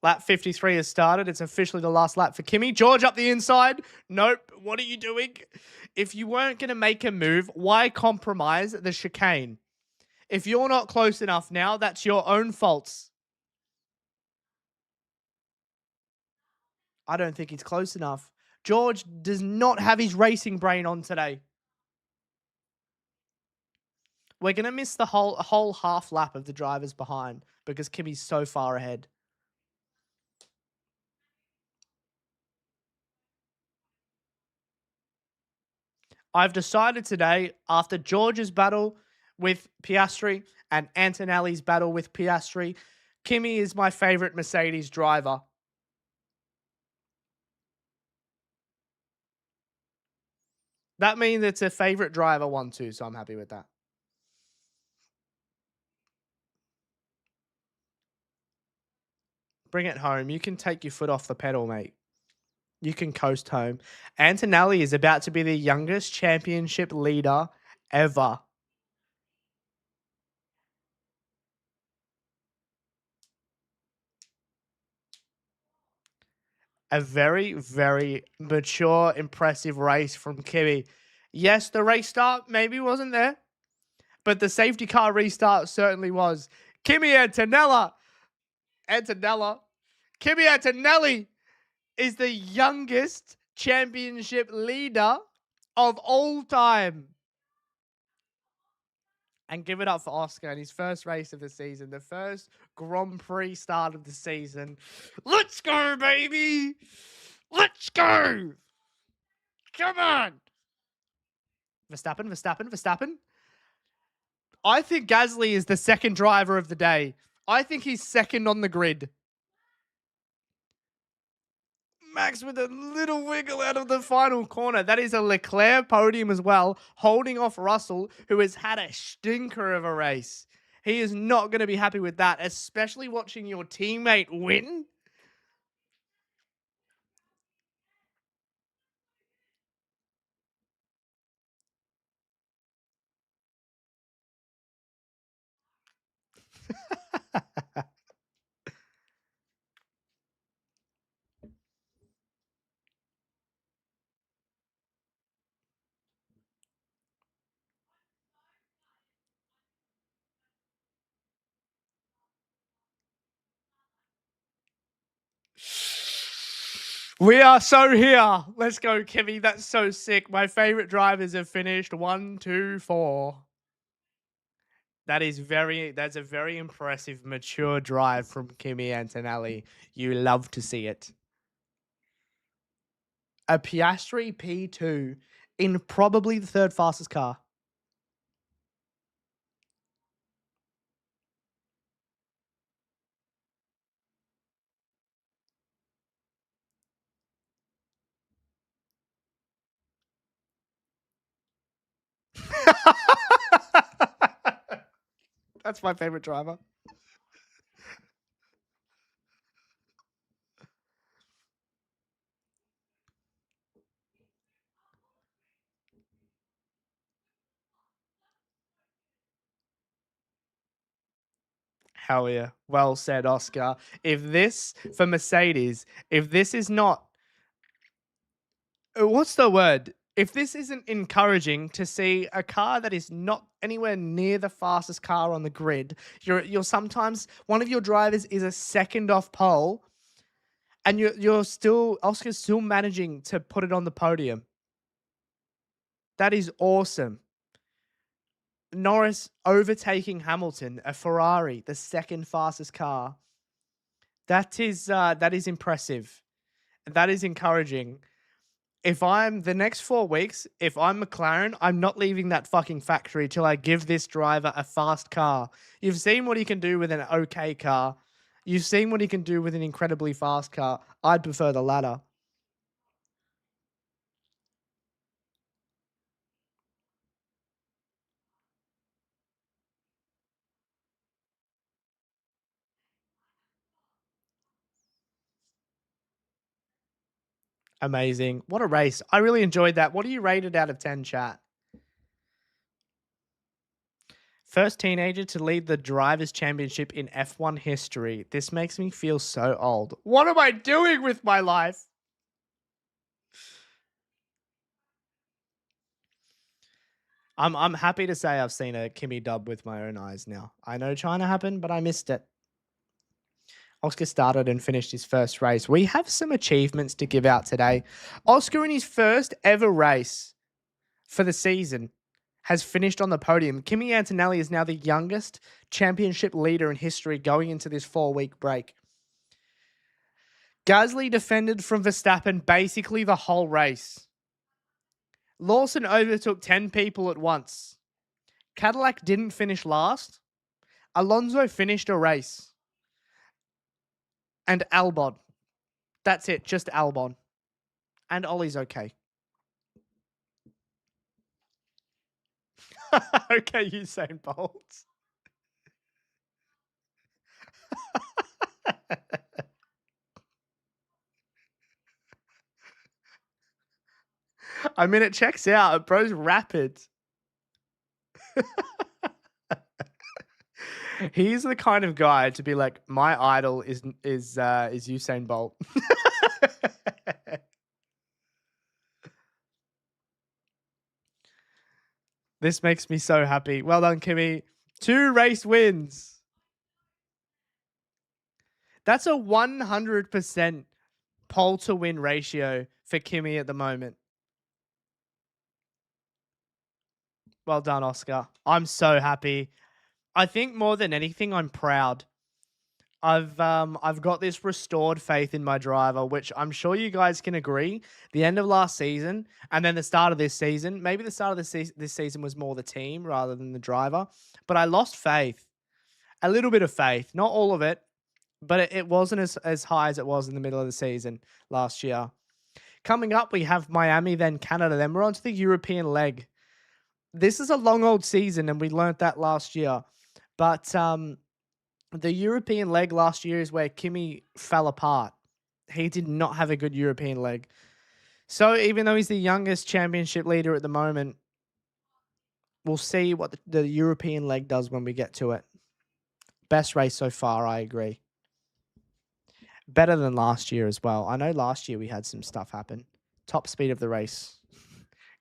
Speaker 1: Lap 53 has started. It's officially the last lap for Kimi. George up the inside. Nope. What are you doing? If you weren't going to make a move, why compromise the chicane? If you're not close enough now, that's your own faults. I don't think he's close enough. George does not have his racing brain on today. We're going to miss the whole half lap of the drivers behind because Kimi's so far ahead. I've decided today, after George's battle with Piastri and Antonelli's battle with Piastri, Kimi is my favorite Mercedes driver. That means it's a favorite driver 1-2, so I'm happy with that. Bring it home. You can take your foot off the pedal, mate. You can coast home. Antonelli is about to be the youngest championship leader ever. A very, very mature, impressive race from Kimi. Yes, the race start maybe wasn't there, but the safety car restart certainly was. Kimi Antonelli. Kimi Antonelli is the youngest championship leader of all time. And give it up for Oscar in his first race of the season, the first Grand Prix start of the season. Let's go, baby! Let's go! Come on! Verstappen. I think Gasly is the second driver of the day. I think he's second on the grid. Max with a little wiggle out of the final corner. That is a Leclerc podium as well, holding off Russell, who has had a stinker of a race. He is not going to be happy with that, especially watching your teammate win. We are so here. Let's go, Kimmy. That's so sick. My favorite drivers have finished 1, 2, 4. That's a very impressive, mature drive from Kimi Antonelli. You love to see it. A Piastri P2 in probably the third fastest car. That's my favorite driver. Hell yeah. Well said, Oscar. If this, for Mercedes, if this is not, what's the word? If this isn't encouraging to see a car that is not anywhere near the fastest car on the grid, you're sometimes, one of your drivers is a second off pole, and Oscar's still managing to put it on the podium. That is awesome. Norris overtaking Hamilton, a Ferrari, the second fastest car. That is impressive. That is encouraging. If I'm the next 4 weeks, if I'm McLaren, I'm not leaving that fucking factory till I give this driver a fast car. You've seen what he can do with an okay car. You've seen what he can do with an incredibly fast car. I'd prefer the latter. Amazing. What a race. I really enjoyed that. What do you rate it out of 10, chat? First teenager to lead the Drivers' Championship in F1 history. This makes me feel so old. What am I doing with my life? I'm happy to say I've seen a Kimi dub with my own eyes now. I know China happened, but I missed it. Oscar started and finished his first race. We have some achievements to give out today. Oscar, in his first ever race for the season, has finished on the podium. Kimi Antonelli is now the youngest championship leader in history going into this 4-week break. Gasly defended from Verstappen basically the whole race. Lawson overtook 10 people at once. Cadillac didn't finish last. Alonso finished a race. And Albon. That's it, just Albon. And Ollie's okay. Okay, Usain Bolt. I mean, it checks out. Bro's rapid. He's the kind of guy to be like, my idol is Usain Bolt. This makes me so happy. Well done, Kimi. 2 race wins. That's a 100% pole to win ratio for Kimi at the moment. Well done, Oscar. I'm so happy. I think more than anything, I'm proud. I've got this restored faith in my driver, which I'm sure you guys can agree. The end of last season and then the start of this season, maybe the start of this season was more the team rather than the driver, but I lost faith. A little bit of faith, not all of it, but it wasn't as high as it was in the middle of the season last year. Coming up, we have Miami, then Canada, then we're on to the European leg. This is a long old season, and we learnt that last year. But the European leg last year is where Kimi fell apart. He did not have a good European leg. So even though he's the youngest championship leader at the moment, we'll see what the European leg does when we get to it. Best race so far, I agree. Better than last year as well. I know last year we had some stuff happen. Top speed of the race.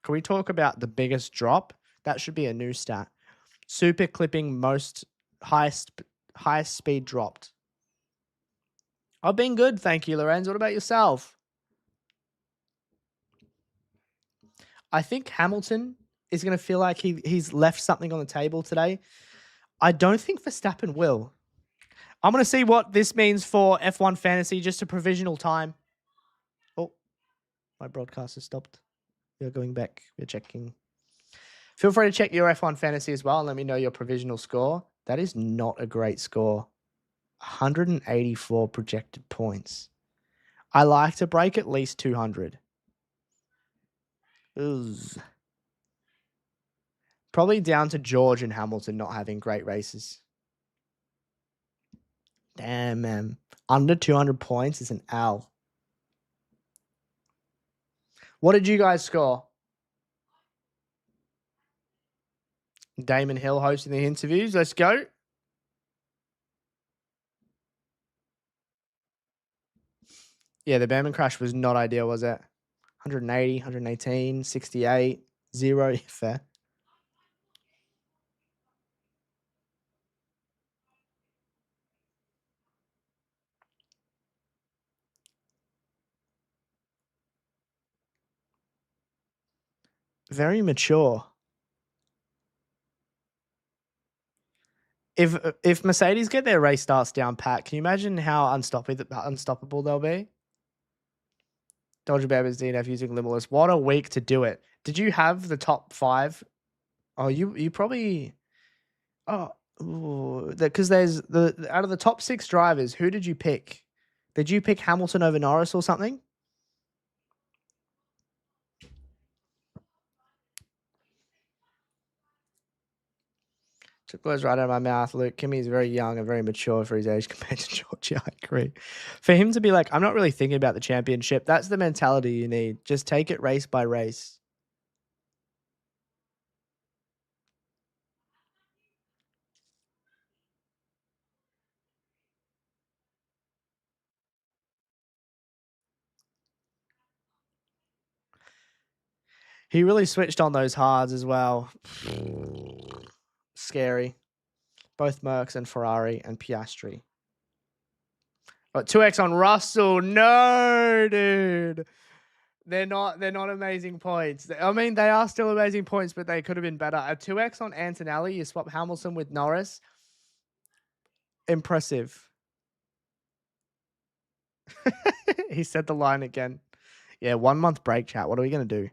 Speaker 1: Can we talk about the biggest drop? That should be a new stat. Super clipping highest speed dropped. I've been good, thank you, Lorenz. What about yourself? I think Hamilton is going to feel like he's left something on the table today. I don't think Verstappen will. I'm going to see what this means for F1 fantasy, just a provisional time. Oh, my broadcast has stopped. We're going back. We're checking. Feel free to check your F1 fantasy as well and let me know your provisional score. That is not a great score. 184 projected points. I like to break at least 200. Ugh. Probably down to George and Hamilton not having great races. Damn, man. Under 200 points is an L. What did you guys score? Damon Hill hosting the interviews. Let's go. Yeah, the Bowman crash was not ideal, was it? 180, 118, 68, 0. Fair. Very mature. If Mercedes get their race starts down pat, can you imagine how unstoppable they'll be? Dodger Bears DNF using Limitless. What a week to do it. Did you have the top 5? Oh, you probably. Oh, because there's out of the top 6 drivers, who did you pick? Did you pick Hamilton over Norris or something? Took words right out of my mouth. Luke, Kimi is very young and very mature for his age compared to George. Yeah, I agree. For him to be like, I'm not really thinking about the championship. That's the mentality you need. Just take it race by race. He really switched on those hards as well. Scary. Both Mercs and Ferrari and Piastri. But 2x on Russell. No, dude. They're not amazing points. I mean, they are still amazing points, but they could have been better. A 2x on Antonelli. You swap Hamilton with Norris. Impressive. He said the line again. Yeah, 1 month break, chat. What are we going to do?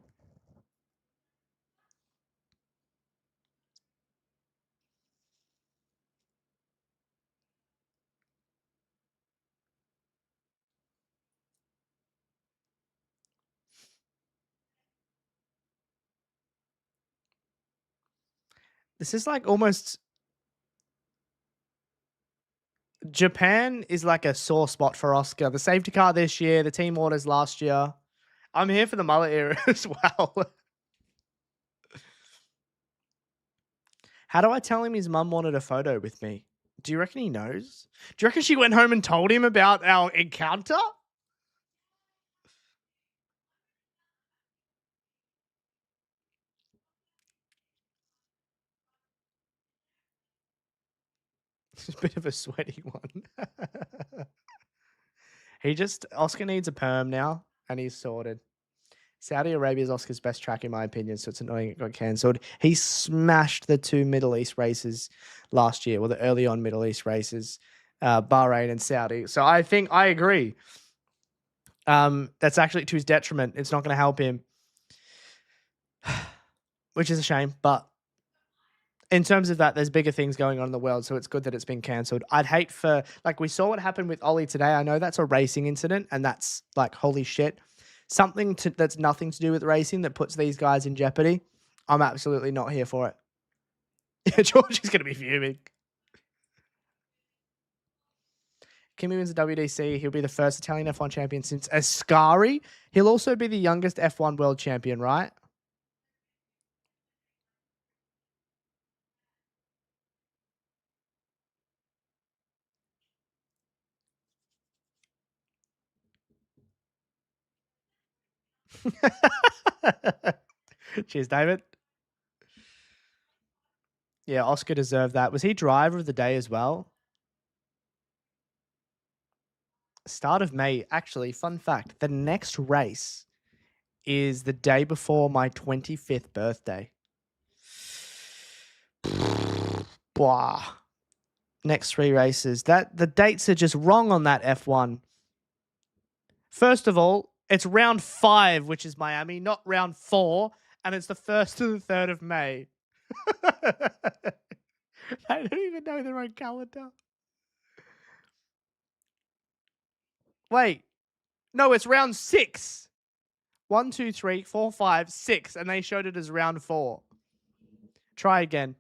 Speaker 1: This is like almost... Japan is like a sore spot for Oscar. The safety car this year, the team orders last year. I'm here for the mullet era as well. How do I tell him his mum wanted a photo with me? Do you reckon he knows? Do you reckon she went home and told him about our encounter? It's a bit of a sweaty one. Oscar needs a perm now, and he's sorted. Saudi Arabia is Oscar's best track, in my opinion, so it's annoying it got cancelled. He smashed the 2 Middle East races last year, well, the early on Middle East races, Bahrain and Saudi. So I think I agree. That's actually to his detriment. It's not going to help him, which is a shame. But in terms of that, there's bigger things going on in the world, so it's good that it's been cancelled. I'd hate for, like, we saw what happened with Ollie today. I know that's a racing incident, and that's like, holy shit. Something that's nothing to do with racing that puts these guys in jeopardy. I'm absolutely not here for it. Yeah, George is going to be fuming. Kimi wins the WDC. He'll be the first Italian F1 champion since Ascari. He'll also be the youngest F1 world champion, right? Cheers, David. Yeah, Oscar deserved that. Was he driver of the day as well? Start of May. Actually, fun fact, the next race is the day before my 25th birthday. Blah. Next 3 races. The dates are just wrong on that F1. First of all, it's round 5, which is Miami, not round 4, and it's the 1st to the 3rd of May. I don't even know their own calendar. Wait. No, it's round 6. 1, 2, 3, 4, 5, 6, and they showed it as round 4. Try again.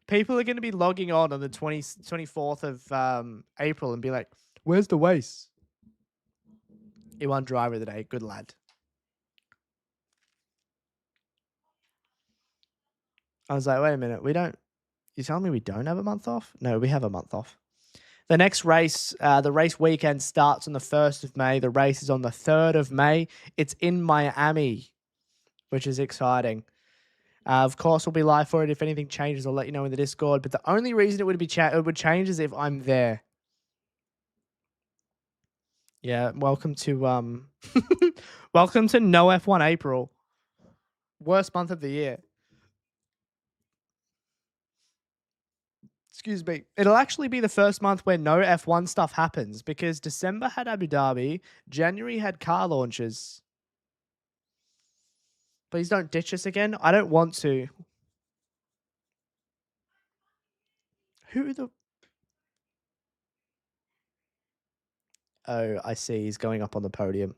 Speaker 1: People are going to be logging on the 24th of April and be like, where's the Wace? He won driver of the day. Good lad. I was like, wait a minute. You telling me we don't have a month off? No, we have a month off. The next race, the race weekend starts on the 1st of May. The race is on the 3rd of May. It's in Miami, which is exciting. Of course, we'll be live for it. If anything changes, I'll let you know in the Discord. But the only reason it would change is if I'm there. Yeah, welcome to welcome to no F1 April. Worst month of the year. Excuse me. It'll actually be the first month where no F1 stuff happens because December had Abu Dhabi, January had car launches. Please don't ditch us again. I don't want to. Who the... Oh, I see. He's going up on the podium.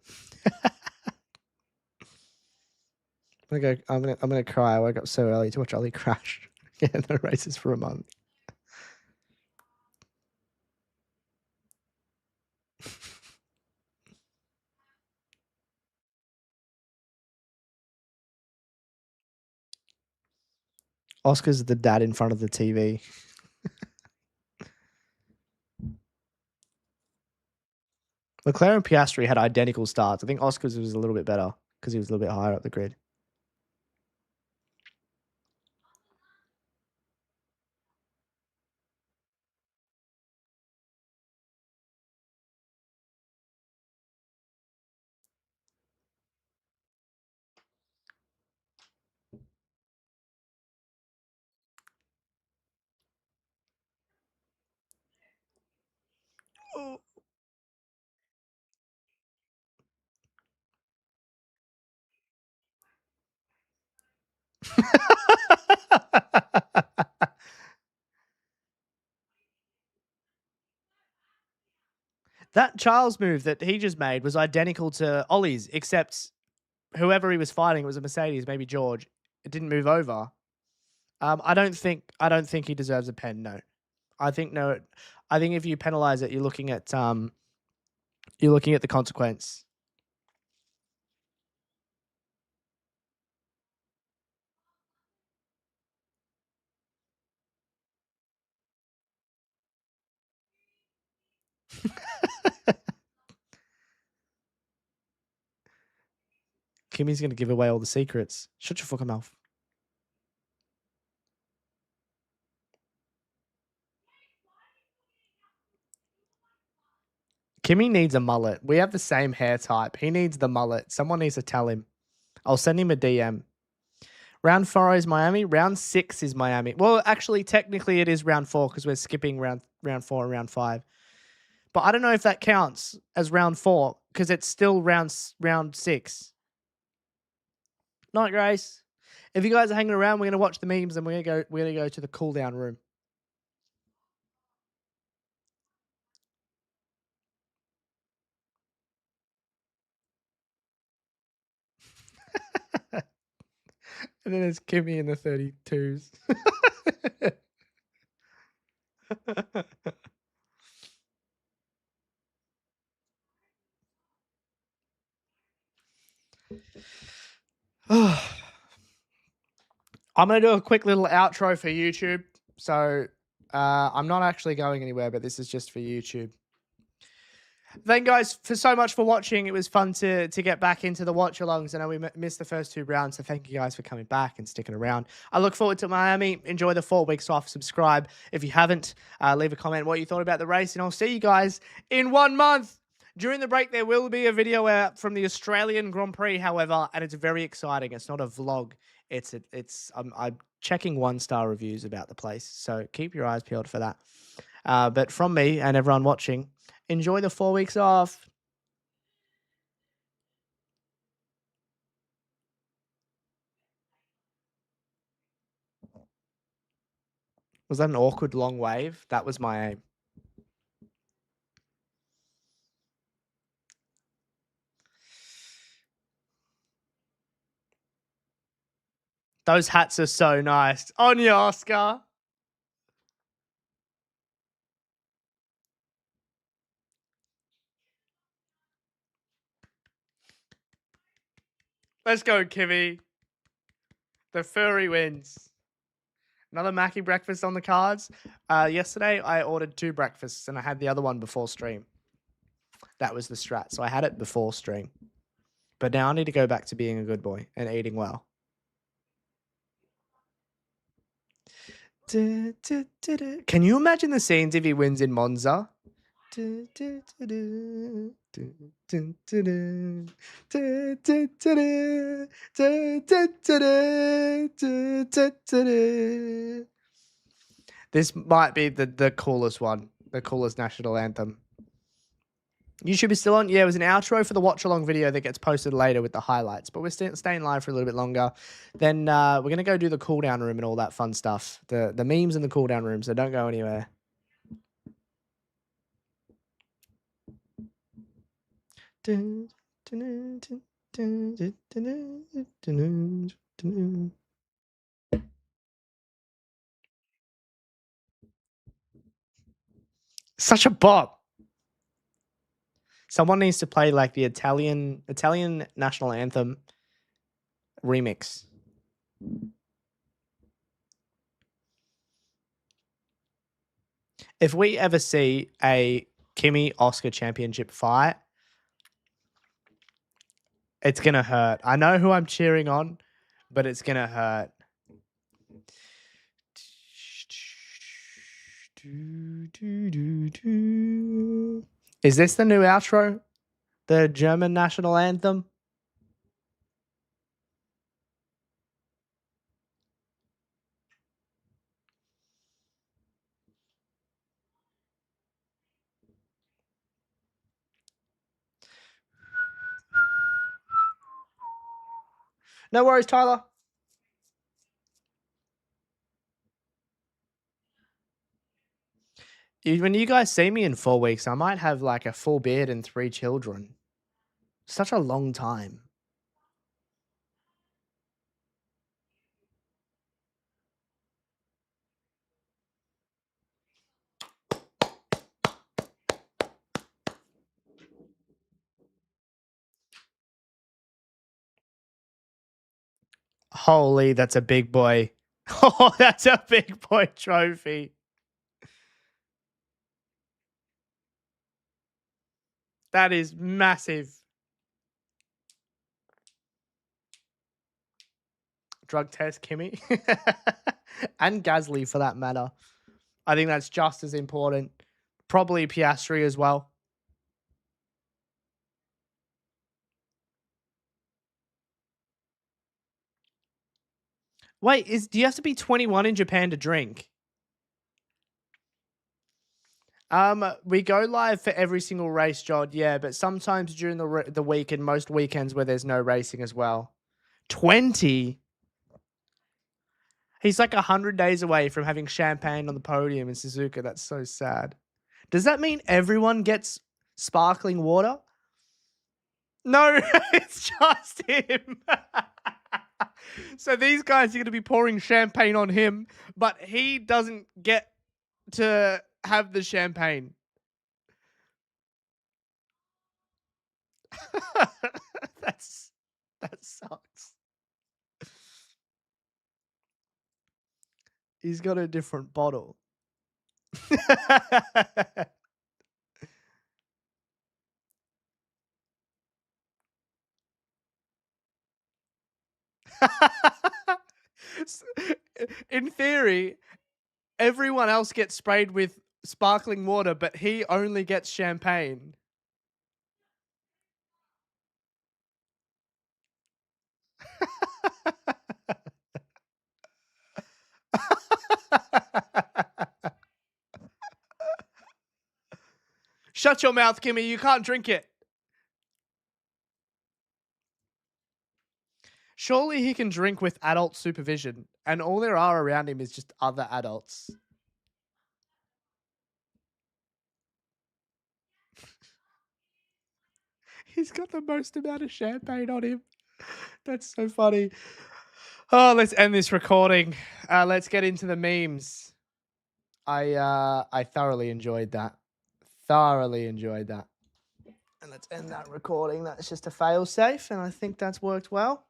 Speaker 1: I'm gonna cry. I woke up so early to watch Ollie crash. Yeah, no races for a month. Oscar's the dad in front of the TV. Leclerc and Piastri had identical starts. I think Oscar's was a little bit better because he was a little bit higher up the grid. Oh. That Charles move that he just made was identical to Ollie's, except whoever he was fighting, it was a Mercedes, maybe George. It didn't move over. I don't think he deserves a pen. No, I think no. I think if you penalize it, you're looking at the consequence. Kimmy's gonna give away all the secrets. Shut your fucking mouth. Kimmy needs a mullet. We have the same hair type. He needs the mullet. Someone needs to tell him. I'll send him a DM. Round 4 is Miami. Round 6 is Miami. Well, actually, technically it is round 4 because we're skipping round 4 and round 5. But I don't know if that counts as round 4 because it's still round 6. Night, Grace. If you guys are hanging around, we're gonna watch the memes and we're gonna go to the cool down room. And then there's Kimmy in the 32s. I'm going to do a quick little outro for YouTube. So I'm not actually going anywhere, but this is just for YouTube. Thank you guys for so much for watching. It was fun to get back into the watch-alongs. I know we missed the first 2 rounds, so thank you guys for coming back and sticking around. I look forward to Miami. Enjoy the 4 weeks off. Subscribe if you haven't. Leave a comment what you thought about the race, and I'll see you guys in 1 month. During the break, there will be a video out from the Australian Grand Prix, however, and it's very exciting. It's not a vlog. I'm checking 1-star reviews about the place, so keep your eyes peeled for that. But from me and everyone watching, enjoy the 4 weeks off. Was that an awkward long wave? That was my aim. Those hats are so nice. On you, Oscar. Let's go, Kimmy. The furry wins. Another Mackie breakfast on the cards. Yesterday, I ordered 2 breakfasts, and I had the other one before stream. That was the strat. So I had it before stream. But now I need to go back to being a good boy and eating well. Can you imagine the scenes if he wins in Monza? This might be the coolest one, the coolest national anthem. YouTube is still on. Yeah, it was an outro for the watch-along video that gets posted later with the highlights. But we're staying live for a little bit longer. Then we're going to go do the cool-down room and all that fun stuff. The memes in the cool-down room, so don't go anywhere. Such a bop. Someone needs to play like the Italian national anthem remix. If we ever see a Kimi Oscar championship fight, it's going to hurt. I know who I'm cheering on, but it's going to hurt. Is this the new outro? The German national anthem? No worries, Tyler. When you guys see me in 4 weeks, I might have like a full beard and 3 children. Such a long time. Holy, that's a big boy. Oh, that's a big boy trophy. That is massive. Drug test, Kimmy. And Gasly, for that matter. I think that's just as important. Probably Piastri as well. Wait, do you have to be 21 in Japan to drink? We go live for every single race, Jod, yeah, but sometimes during the week and most weekends where there's no racing as well. 20? He's like 100 days away from having champagne on the podium in Suzuka. That's so sad. Does that mean everyone gets sparkling water? No, it's just him. So these guys are going to be pouring champagne on him, but he doesn't get to have the champagne. That sucks. He's got a different bottle. In theory, everyone else gets sprayed with sparkling water, but he only gets champagne. Shut your mouth, Kimmy. You can't drink it. Surely he can drink with adult supervision, and all there are around him is just other adults. He's got the most amount of champagne on him. That's so funny. Oh, let's end this recording. Let's get into the memes. I thoroughly enjoyed that. And let's end that recording. That's just a fail safe, and I think that's worked well.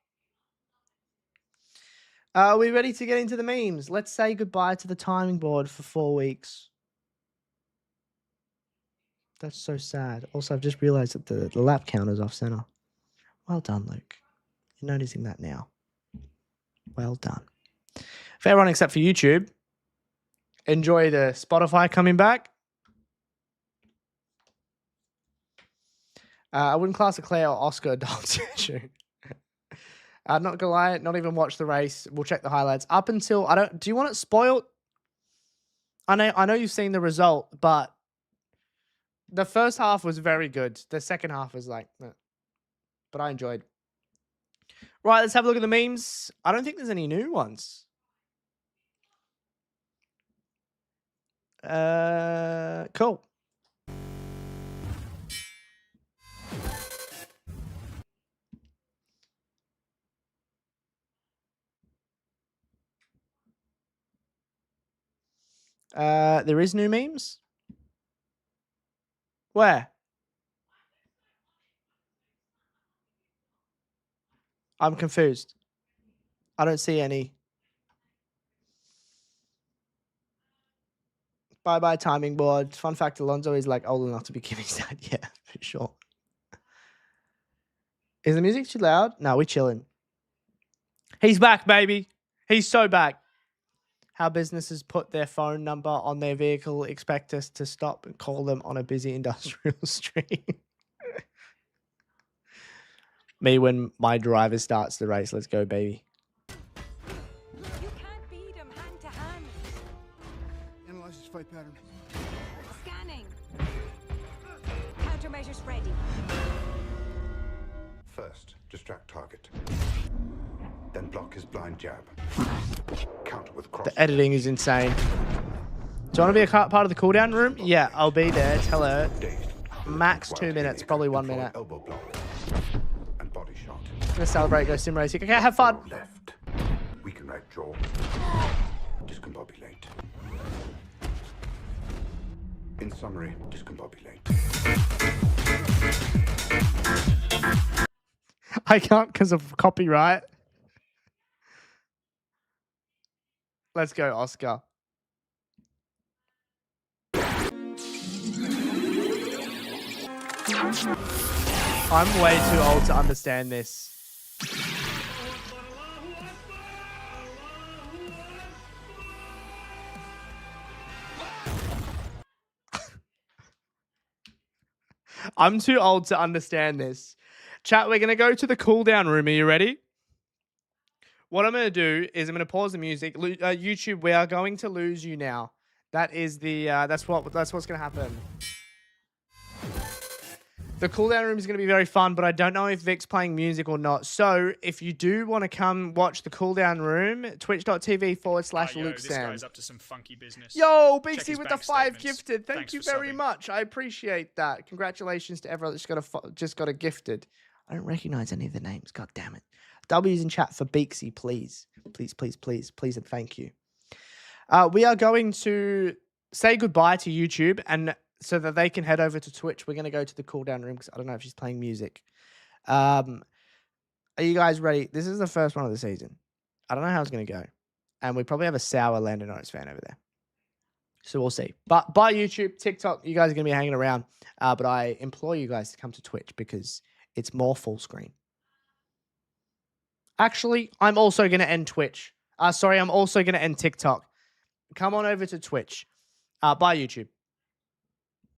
Speaker 1: Are we ready to get into the memes? Let's say goodbye to the timing board for 4 weeks. That's so sad. Also, I've just realized that the lap counter's off center. Well done, Luke. You're noticing that now. Well done. For everyone except for YouTube, enjoy the Spotify coming back. I wouldn't class Leclerc or Oscar a domination. Not gonna lie, not even watch the race. We'll check the highlights up until do you want it spoiled? I know you've seen the result, but the first half was very good. The second half was like, but I enjoyed. Right, let's have a look at the memes. I don't think there's any new ones. Cool. There is new memes? Where? I'm confused. I don't see any. Bye-bye timing board. Fun fact, Alonso is like old enough to be Kimmy's dad. Yeah, for sure. Is the music too loud? No, we're chilling. He's back, baby. He's so back. How businesses put their phone number on their vehicle, expect us to stop and call them on a busy industrial street. Me when my driver starts the race. Let's go, baby.
Speaker 5: You can't beat him hand to hand.
Speaker 6: Analyze his fight pattern.
Speaker 5: Scanning. Countermeasures ready.
Speaker 6: First, distract target. Then block his blind jab. Counter with cross.
Speaker 1: The editing is insane. Do you want to be a part of the cooldown room? Yeah, I'll be there. Tell her. Max 2 minutes, probably 1 minute.
Speaker 6: Elbow block and body shot.
Speaker 1: Gonna celebrate, go sim racing. Okay, have fun.
Speaker 6: Left. Weaken right jaw. Discombobulate. In summary, discombobulate.
Speaker 1: I can't because of copyright. Let's go, Oscar. I'm way too old to understand this. I'm too old to understand this. Chat, we're going to go to the cooldown room. Are you ready? What I'm going to do is I'm going to pause the music. YouTube, we are going to lose you now. That is the that's what's going to happen. The cooldown room is going to be very fun, but I don't know if Vic's playing music or not. So if you do want to come watch the cooldown room, twitch.tv/Luke
Speaker 2: This
Speaker 1: Sam.
Speaker 2: guy's up to some funky business.
Speaker 1: Yo,
Speaker 2: Check
Speaker 1: BC
Speaker 2: his
Speaker 1: with the
Speaker 2: bank
Speaker 1: 5
Speaker 2: statements.
Speaker 1: gifted. Thank
Speaker 2: Thanks
Speaker 1: you
Speaker 2: for
Speaker 1: very
Speaker 2: subbing.
Speaker 1: much. I appreciate that. Congratulations to everyone that's just got a gifted. I don't recognize any of the names. God damn it. W's in chat for Beaksy, please. Please, and thank you. We are going to say goodbye to YouTube, and so that they can head over to Twitch. We're going to go to the cooldown room because I don't know if she's playing music. Are you guys ready? This is the first one of the season. I don't know how it's going to go. And we probably have a sour Lando Norris fan over there. So we'll see. But by YouTube, TikTok, you guys are going to be hanging around. But I implore you guys to come to Twitch because it's more full screen. Actually, I'm also going to end Twitch. I'm also going to end TikTok. Come on over to Twitch. Bye, YouTube.